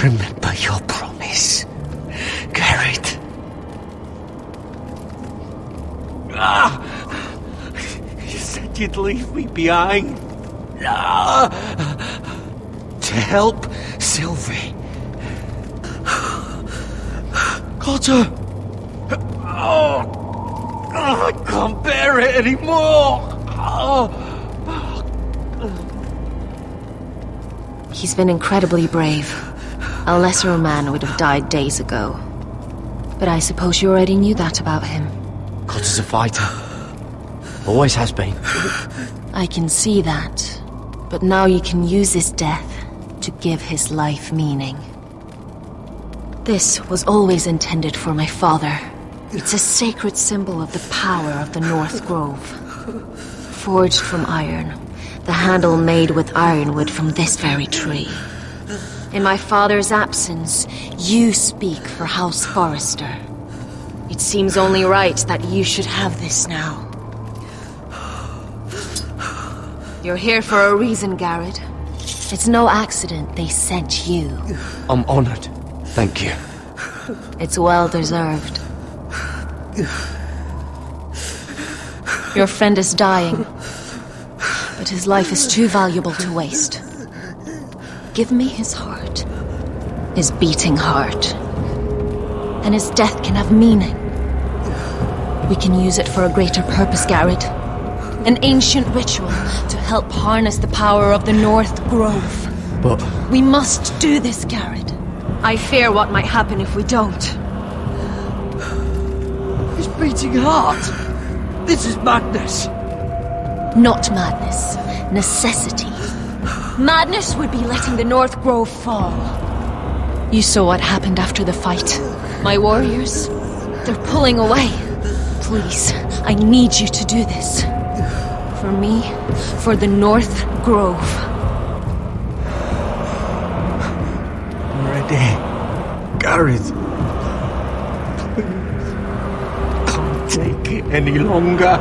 Remember your promise, Garrett. You said you'd leave me behind. To help Sylvie. Cotter! I can't bear it anymore! He's been incredibly brave. A lesser man would have died days ago. But I suppose you already knew that about him. Cotter's a fighter. Always has been. I can see that. But now you can use his death to give his life meaning. This was always intended for my father. It's a sacred symbol of the power of the North Grove. Forged from iron, the handle made with ironwood from this very tree. In my father's absence, you speak for House Forrester. It seems only right that you should have this now. You're here for a reason, Garrett. It's no accident they sent you. I'm honored. Thank you. It's well deserved. Your friend is dying, but his life is too valuable to waste. Give me his heart. His beating heart. And his death can have meaning. We can use it for a greater purpose, Garrett. An ancient ritual to help harness the power of the North Grove. But... We must do this, Garrett. I fear what might happen if we don't. His beating heart! This is madness! Not madness. Necessity. Madness would be letting the North Grove fall. You saw what happened after the fight. My warriors, they're pulling away. Please, I need you to do this. For me, for the North Grove. I'm ready. Gareth. Can't take it any longer.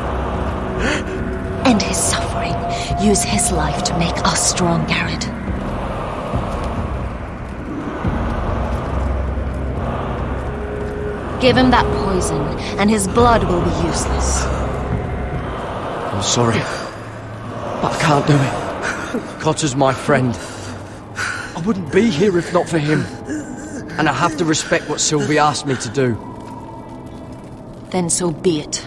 End his suffering. Use his life to make us strong, Garrett. Give him that poison, and his blood will be useless. I'm sorry, but I can't do it. Cotter's my friend. I wouldn't be here if not for him. And I have to respect what Sylvie asked me to do. Then so be it.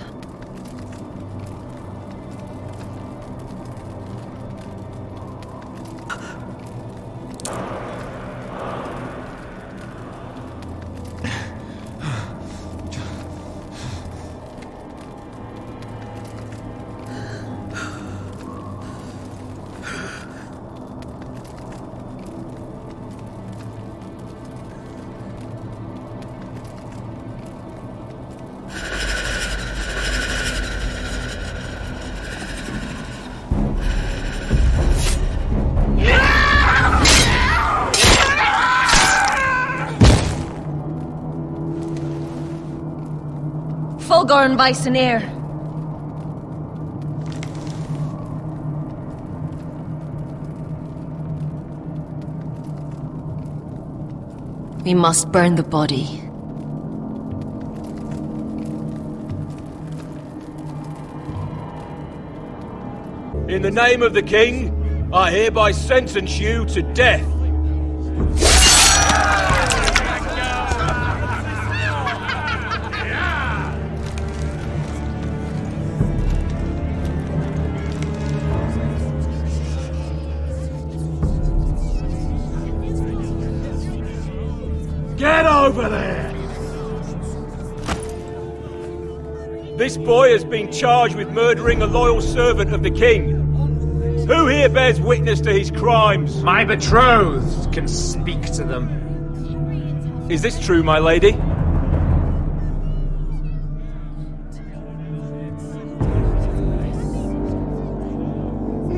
Fulgorn Bisonair. We must burn the body. In the name of the king, I hereby sentence you to death. Get over there! This boy has been charged with murdering a loyal servant of the king. Who here bears witness to his crimes? My betrothed can speak to them. Is this true, my lady?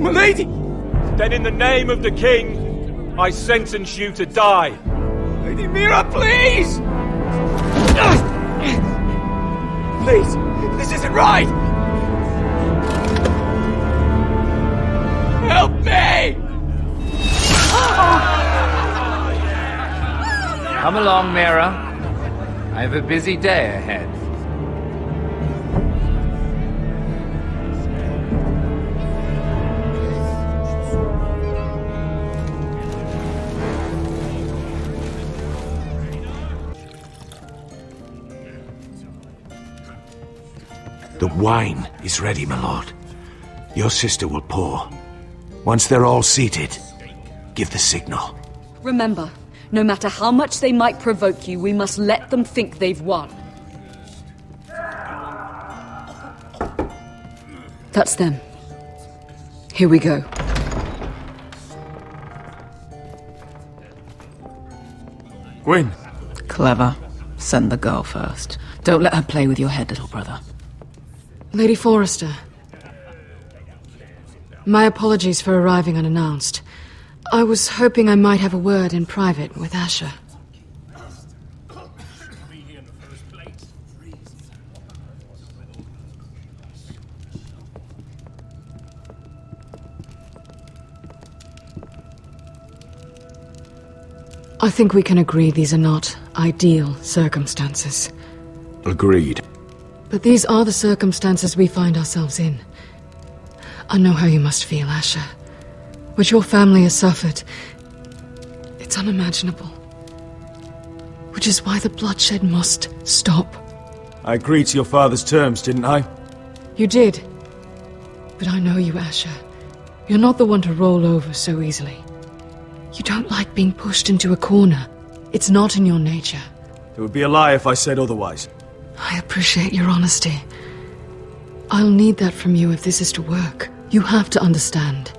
My lady! Then in the name of the king, I sentence you to die. Lady Mira, please! Please, this isn't right! Help me! Come along, Mira. I have a busy day ahead. The wine is ready, my lord. Your sister will pour. Once they're all seated, give the signal. Remember, no matter how much they might provoke you, we must let them think they've won. That's them. Here we go. Gwyn. Clever. Send the girl first. Don't let her play with your head, little brother. Lady Forrester. My apologies for arriving unannounced. I was hoping I might have a word in private with Asher. I think we can agree these are not ideal circumstances. Agreed. But these are the circumstances we find ourselves in. I know how you must feel, Asher. What your family has suffered, it's unimaginable. Which is why the bloodshed must stop. I agreed to your father's terms, didn't I? You did. But I know you, Asher. You're not the one to roll over so easily. You don't like being pushed into a corner. It's not in your nature. It would be a lie if I said otherwise. I appreciate your honesty. I'll need that from you if this is to work. You have to understand.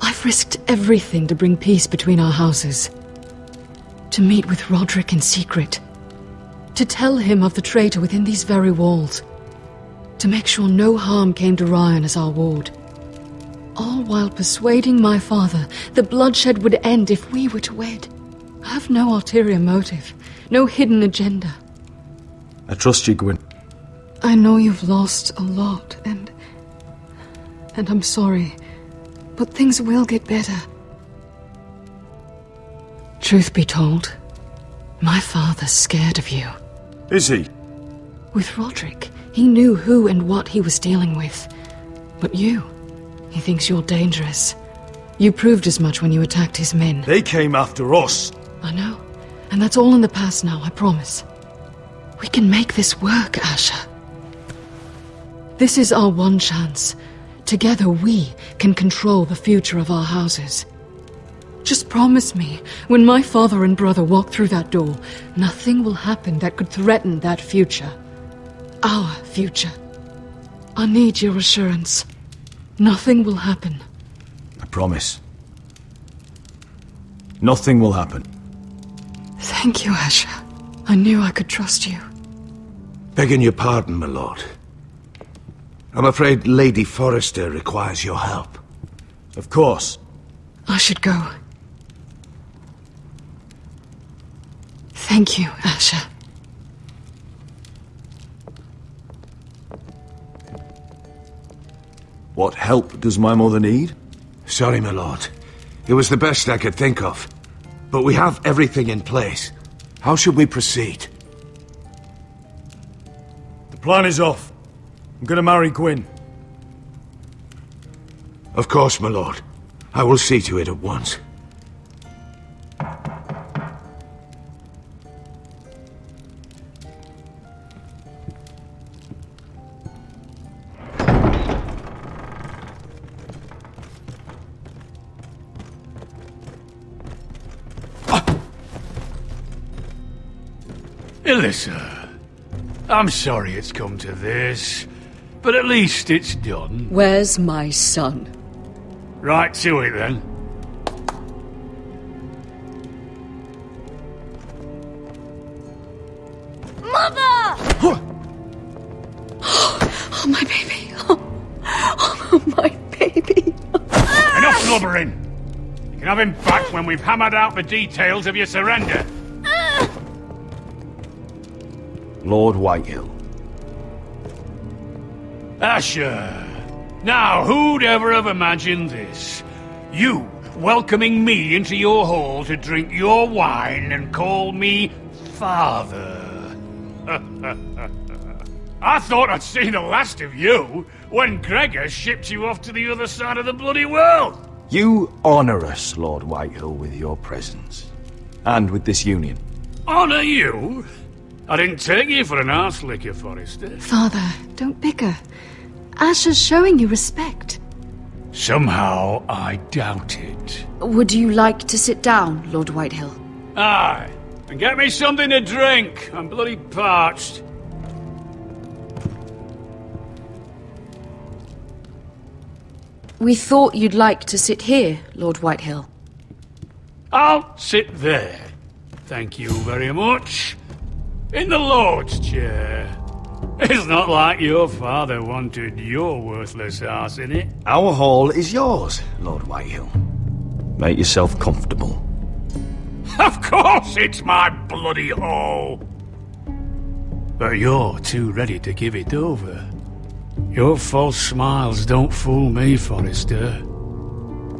I've risked everything to bring peace between our houses. To meet with Roderick in secret. To tell him of the traitor within these very walls. To make sure no harm came to Ryan as our ward. All while persuading my father the bloodshed would end if we were to wed. I have no ulterior motive, no hidden agenda. I trust you, Gwyn. I know you've lost a lot, and I'm sorry, but things will get better. Truth be told, my father's scared of you. Is he? With Roderick, he knew who and what he was dealing with. But you... he thinks you're dangerous. You proved as much when you attacked his men. They came after us. I know. And that's all in the past now, I promise. We can make this work, Asher. This is our one chance. Together we can control the future of our houses. Just promise me, when my father and brother walk through that door, nothing will happen that could threaten that future. Our future. I need your assurance. Nothing will happen. I promise. Nothing will happen. Thank you, Asher. I knew I could trust you. Begging your pardon, my lord. I'm afraid Lady Forrester requires your help. Of course. I should go. Thank you, Asher. What help does my mother need? Sorry, my lord. It was the best I could think of. But we have everything in place. How should we proceed? The plan is off. I'm gonna marry Gwyn. Of course, my lord. I will see to it at once. Alyssa, I'm sorry it's come to this, but at least it's done. Where's my son? Right to it, then. Mother! Oh, my baby. Oh, my baby. Enough blubbering! You can have him back when we've hammered out the details of your surrender. Lord Whitehill. Asher! Now, who'd ever have imagined this? You welcoming me into your hall to drink your wine and call me father. I thought I'd seen the last of you when Gregor shipped you off to the other side of the bloody world. You honor us, Lord Whitehill, with your presence. And with this union. Honor you? I didn't take you for an arse-licker, Forrester. Father, don't bicker. Asher's showing you respect. Somehow I doubt it. Would you like to sit down, Lord Whitehill? Aye, and get me something to drink. I'm bloody parched. We thought you'd like to sit here, Lord Whitehill. I'll sit there. Thank you very much. In the Lord's chair. It's not like your father wanted your worthless ass in it. Our hall is yours, Lord Whitehill. Make yourself comfortable. Of course it's my bloody hall! But you're too ready to give it over. Your false smiles don't fool me, Forrester.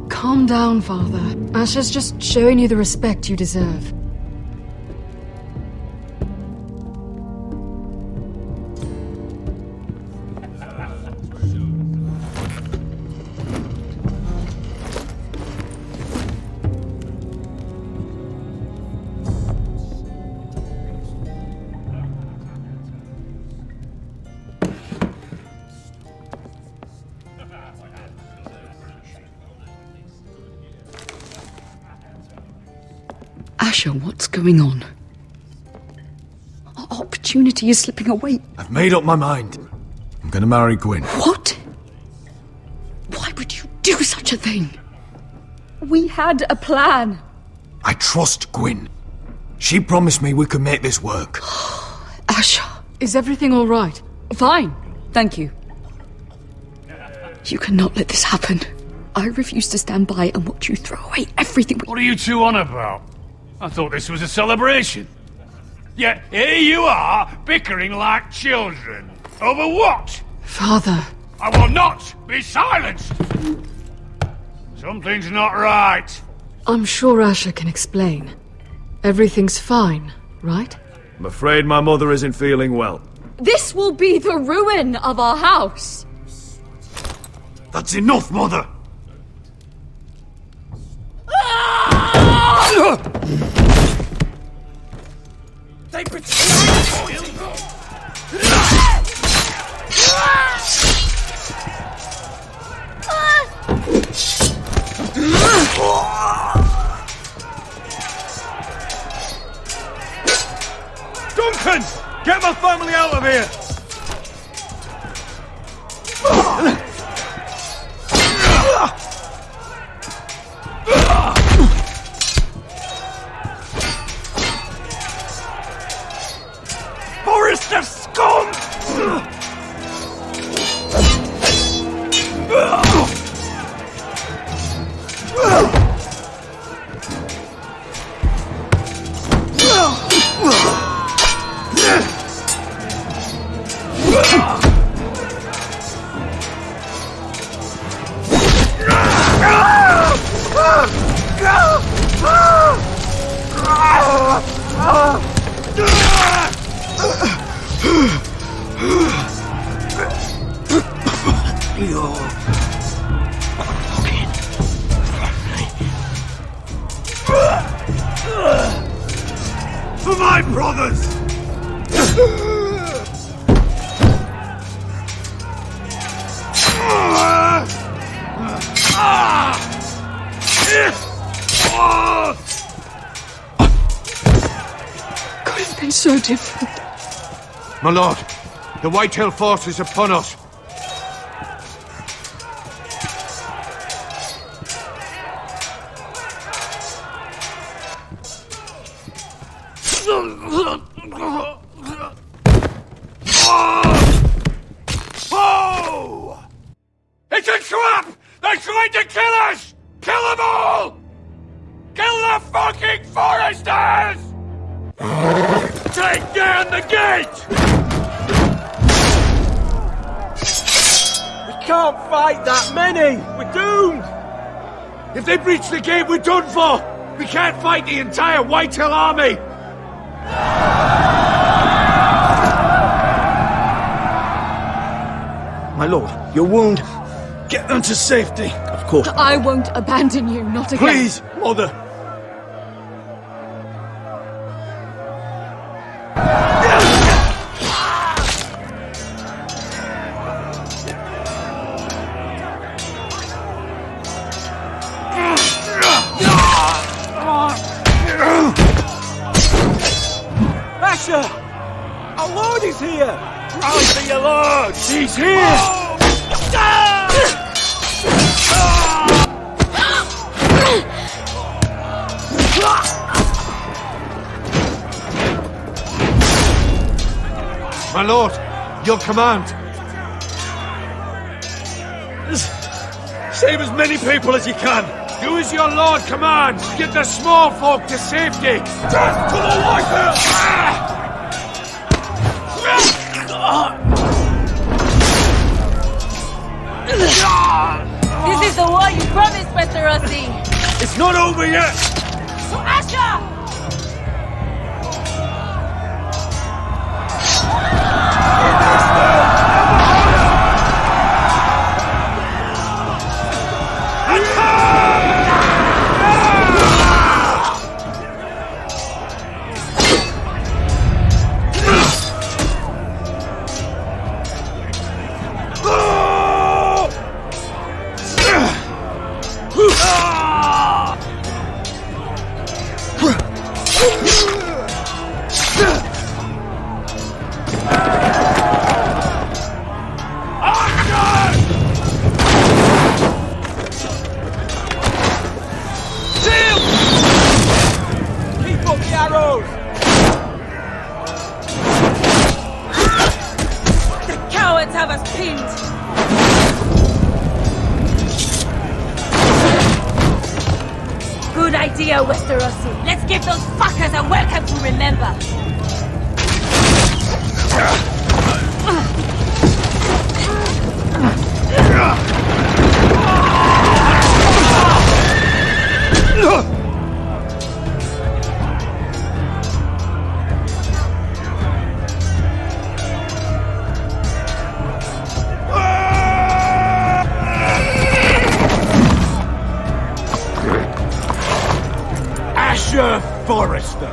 Calm down, Father. Asher's just showing you the respect you deserve. Asher, what's going on? Our opportunity is slipping away. I've made up my mind. I'm gonna marry Gwyn. What? Why would you do such a thing? We had a plan. I trust Gwyn. She promised me we could make this work. Asher. Is everything all right? Fine, thank you. You cannot let this happen. I refuse to stand by and watch you throw away everything we... What are you two on about? I thought this was a celebration. Yet here you are, bickering like children. Over what? Father. I will not be silenced! Something's not right. I'm sure Asher can explain. Everything's fine, right? I'm afraid my mother isn't feeling well. This will be the ruin of our house. That's enough, Mother! They betrayed you! Duncan! Get my family out of here! Forrester scum! For my brothers! Could have been so different. My lord, the Whitetail force is upon us. Oh! It's a trap! They're trying to kill us! Kill them all! Kill the fucking Foresters! Take down the gate! We can't fight that many! We're doomed! If they breach the gate, we're done for! We can't fight the entire Whitetail army! My lord, your wound. Get them to safety. Of course. I won't abandon you, not again. Please, Mother! Asher! Our lord is here! Proud to your lord! He's here! My lord, your command. Save as many people as you can. Do as your lord commands. Get the small folk to safety. Death to the Whitehills! This is the war you promised, Mr. Rossi. It's not over yet. So Asher! Westerosi. Let's give those fuckers a welcome to remember. Forrester,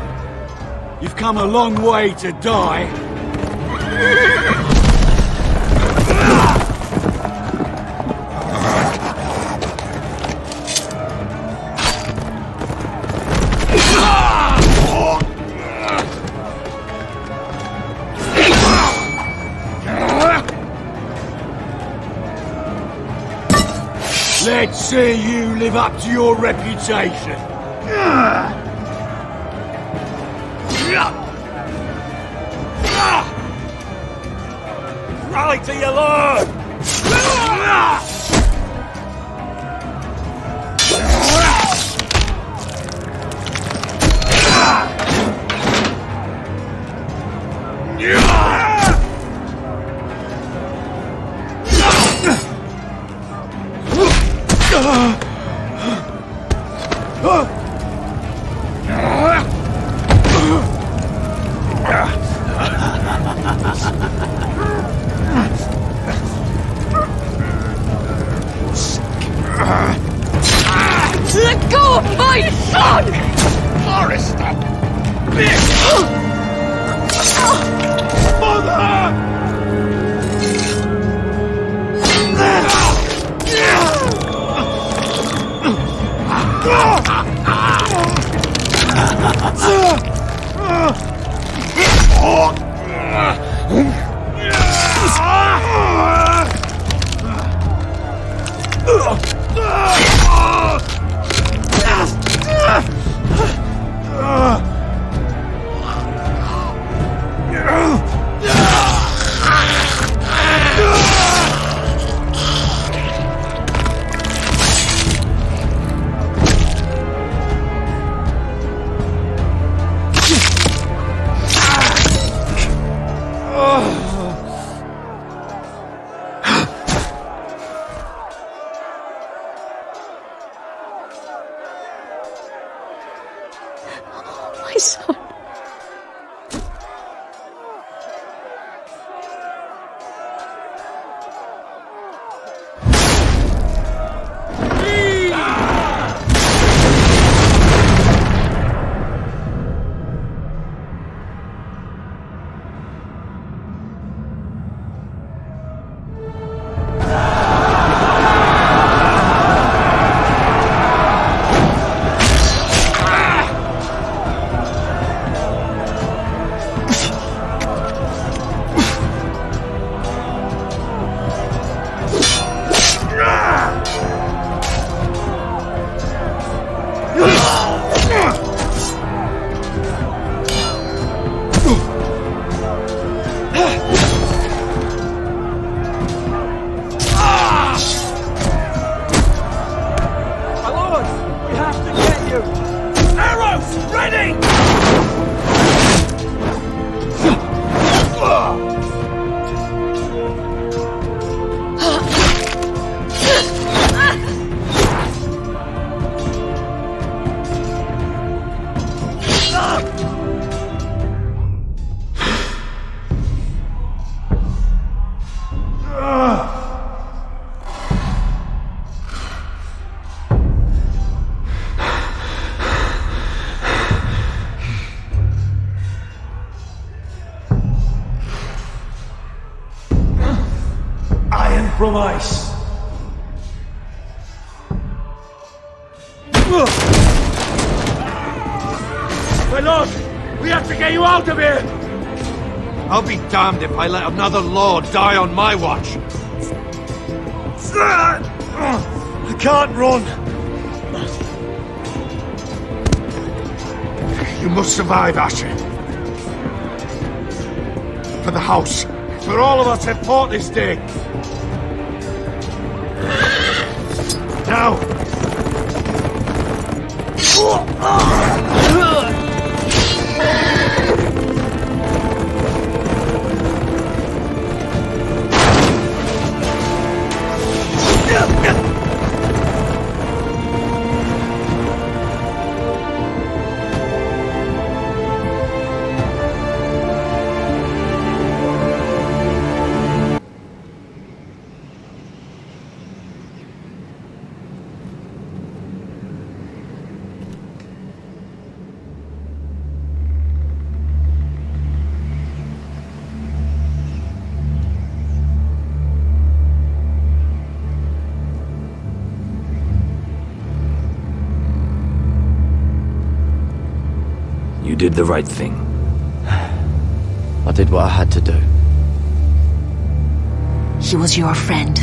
you've come a long way to die. Let's see you live up to your reputation. Rally to your lord! Let go of my son! Forrester! Mother! My son. ice. My lord, we have to get you out of here! I'll be damned if I let another lord die on my watch. I can't run. You must survive, Asher. For the house. For all of us have fought this day. Now! You did the right thing. I did what I had to do. He was your friend.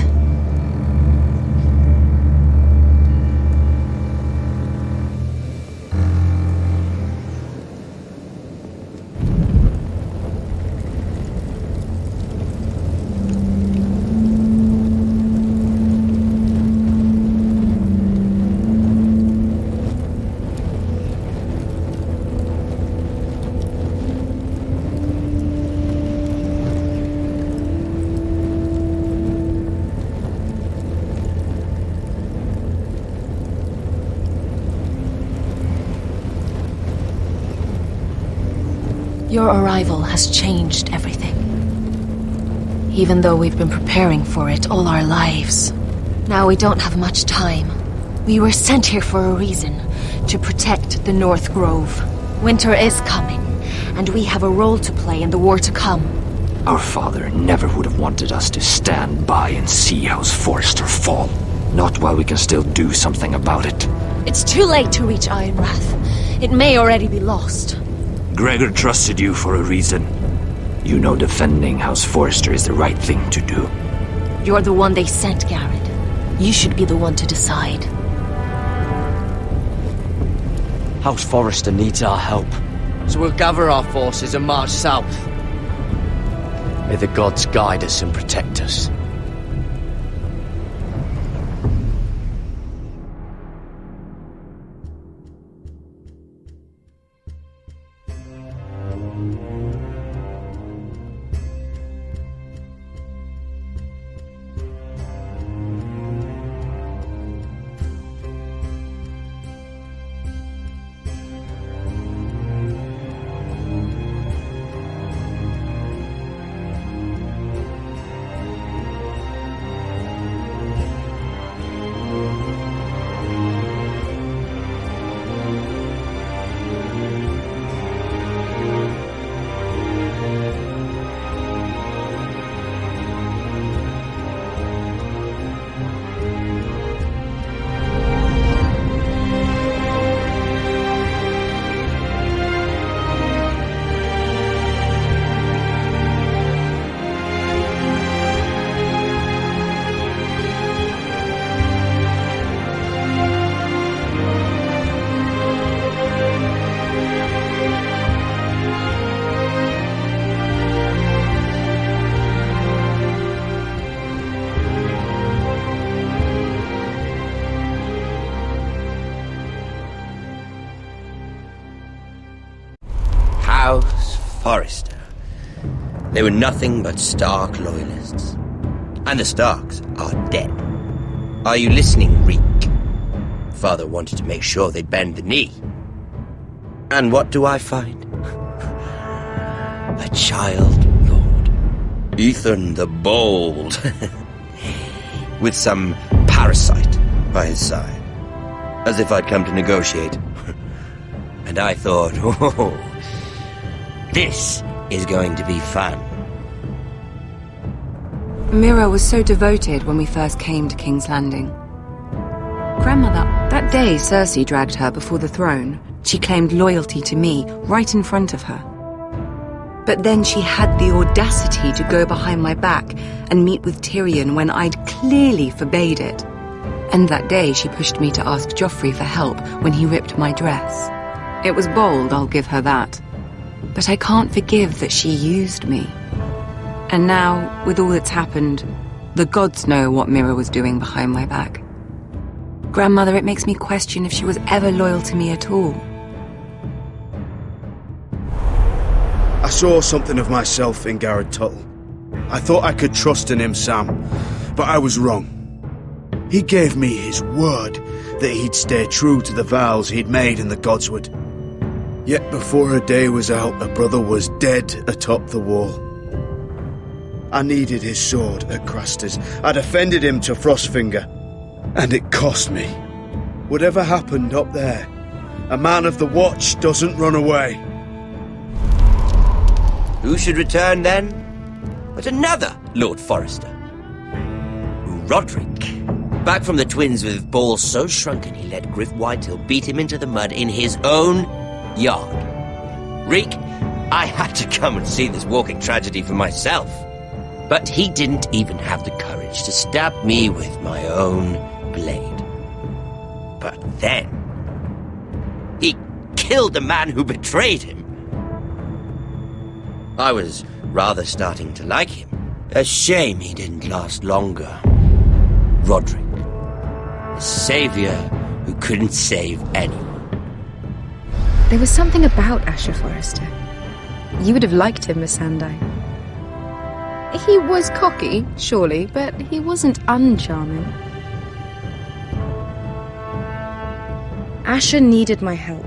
Your arrival has changed everything. Even though we've been preparing for it all our lives. Now we don't have much time. We were sent here for a reason. To protect the North Grove. Winter is coming, and we have a role to play in the war to come. Our father never would have wanted us to stand by and see House Forrester fall. Not while we can still do something about it. It's too late to reach Ironwrath. It may already be lost. Gregor trusted you for a reason. You know defending House Forrester is the right thing to do. You're the one they sent, Garrett. You should be the one to decide. House Forrester needs our help. So we'll gather our forces and march south. May the gods guide us and protect us. Forrester. They were nothing but Stark loyalists. And the Starks are dead. Are you listening, Reek? Father wanted to make sure they bend the knee. And what do I find? A child lord. Ethan the Bold. With some parasite by his side. As if I'd come to negotiate. And I thought, oh, this is going to be fun. Mira was so devoted when we first came to King's Landing. Grandmother, that day Cersei dragged her before the throne, she claimed loyalty to me right in front of her. But then she had the audacity to go behind my back and meet with Tyrion when I'd clearly forbade it. And that day she pushed me to ask Joffrey for help when he ripped my dress. It was bold, I'll give her that. But I can't forgive that she used me. And now, with all that's happened, the gods know what Mira was doing behind my back. Grandmother, it makes me question if she was ever loyal to me at all. I saw something of myself in Garrett Tuttle. I thought I could trust in him, Sam, but I was wrong. He gave me his word that he'd stay true to the vows he'd made in the Godswood. Yet before a day was out, a brother was dead atop the wall. I needed his sword at Craster's. I defended him to Frostfinger, and it cost me. Whatever happened up there, a man of the Watch doesn't run away. Who should return then? But another Lord Forrester. Roderick. Back from the twins with balls so shrunken he let Griff Whitehill beat him into the mud in his own yard. Reek, I had to come and see this walking tragedy for myself. But he didn't even have the courage to stab me with my own blade. But then, he killed the man who betrayed him. I was rather starting to like him. A shame he didn't last longer. Roderick, a savior who couldn't save anyone. There was something about Asher Forrester. You would have liked him, Miss Sandai. He was cocky, surely, but he wasn't uncharming. Asher needed my help.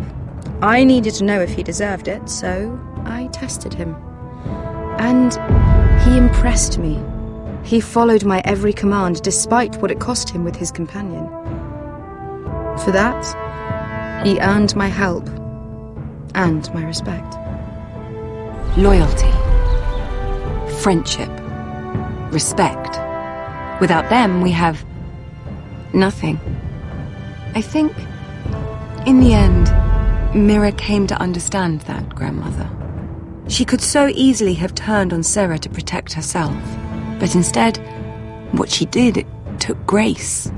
I needed to know if he deserved it, so I tested him. And he impressed me. He followed my every command, despite what it cost him with his companion. For that, he earned my help and my respect. Loyalty. Friendship. Respect. Without them, we have nothing. I think, in the end, Mira came to understand that, Grandmother. She could so easily have turned on Sarah to protect herself. But instead, what she did, it took grace.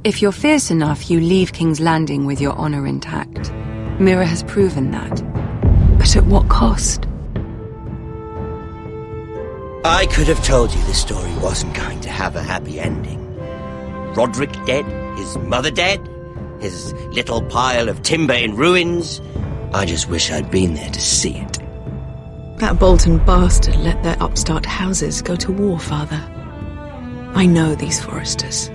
If you're fierce enough, you leave King's Landing with your honor intact. Mira has proven that. But at what cost? I could have told you this story wasn't going to have a happy ending. Roderick dead, his mother dead, his little pile of timber in ruins. I just wish I'd been there to see it. That Bolton bastard let their upstart houses go to war, Father. I know these Forresters.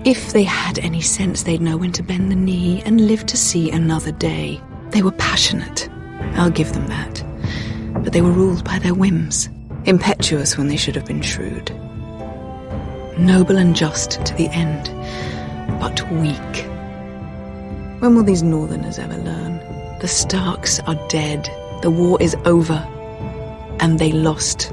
If they had any sense, they'd know when to bend the knee and live to see another day. They were passionate. I'll give them that. But they were ruled by their whims. Impetuous when they should have been shrewd. Noble and just to the end, but weak. When will these Northerners ever learn? The Starks are dead. The war is over. And they lost.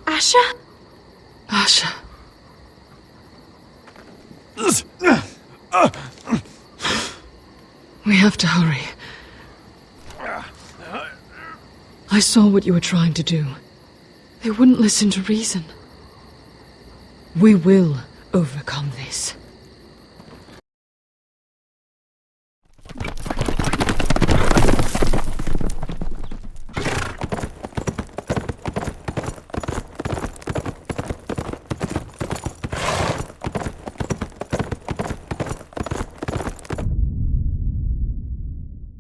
Asher? Asher. We have to hurry. I saw what you were trying to do. They wouldn't listen to reason. We will overcome this.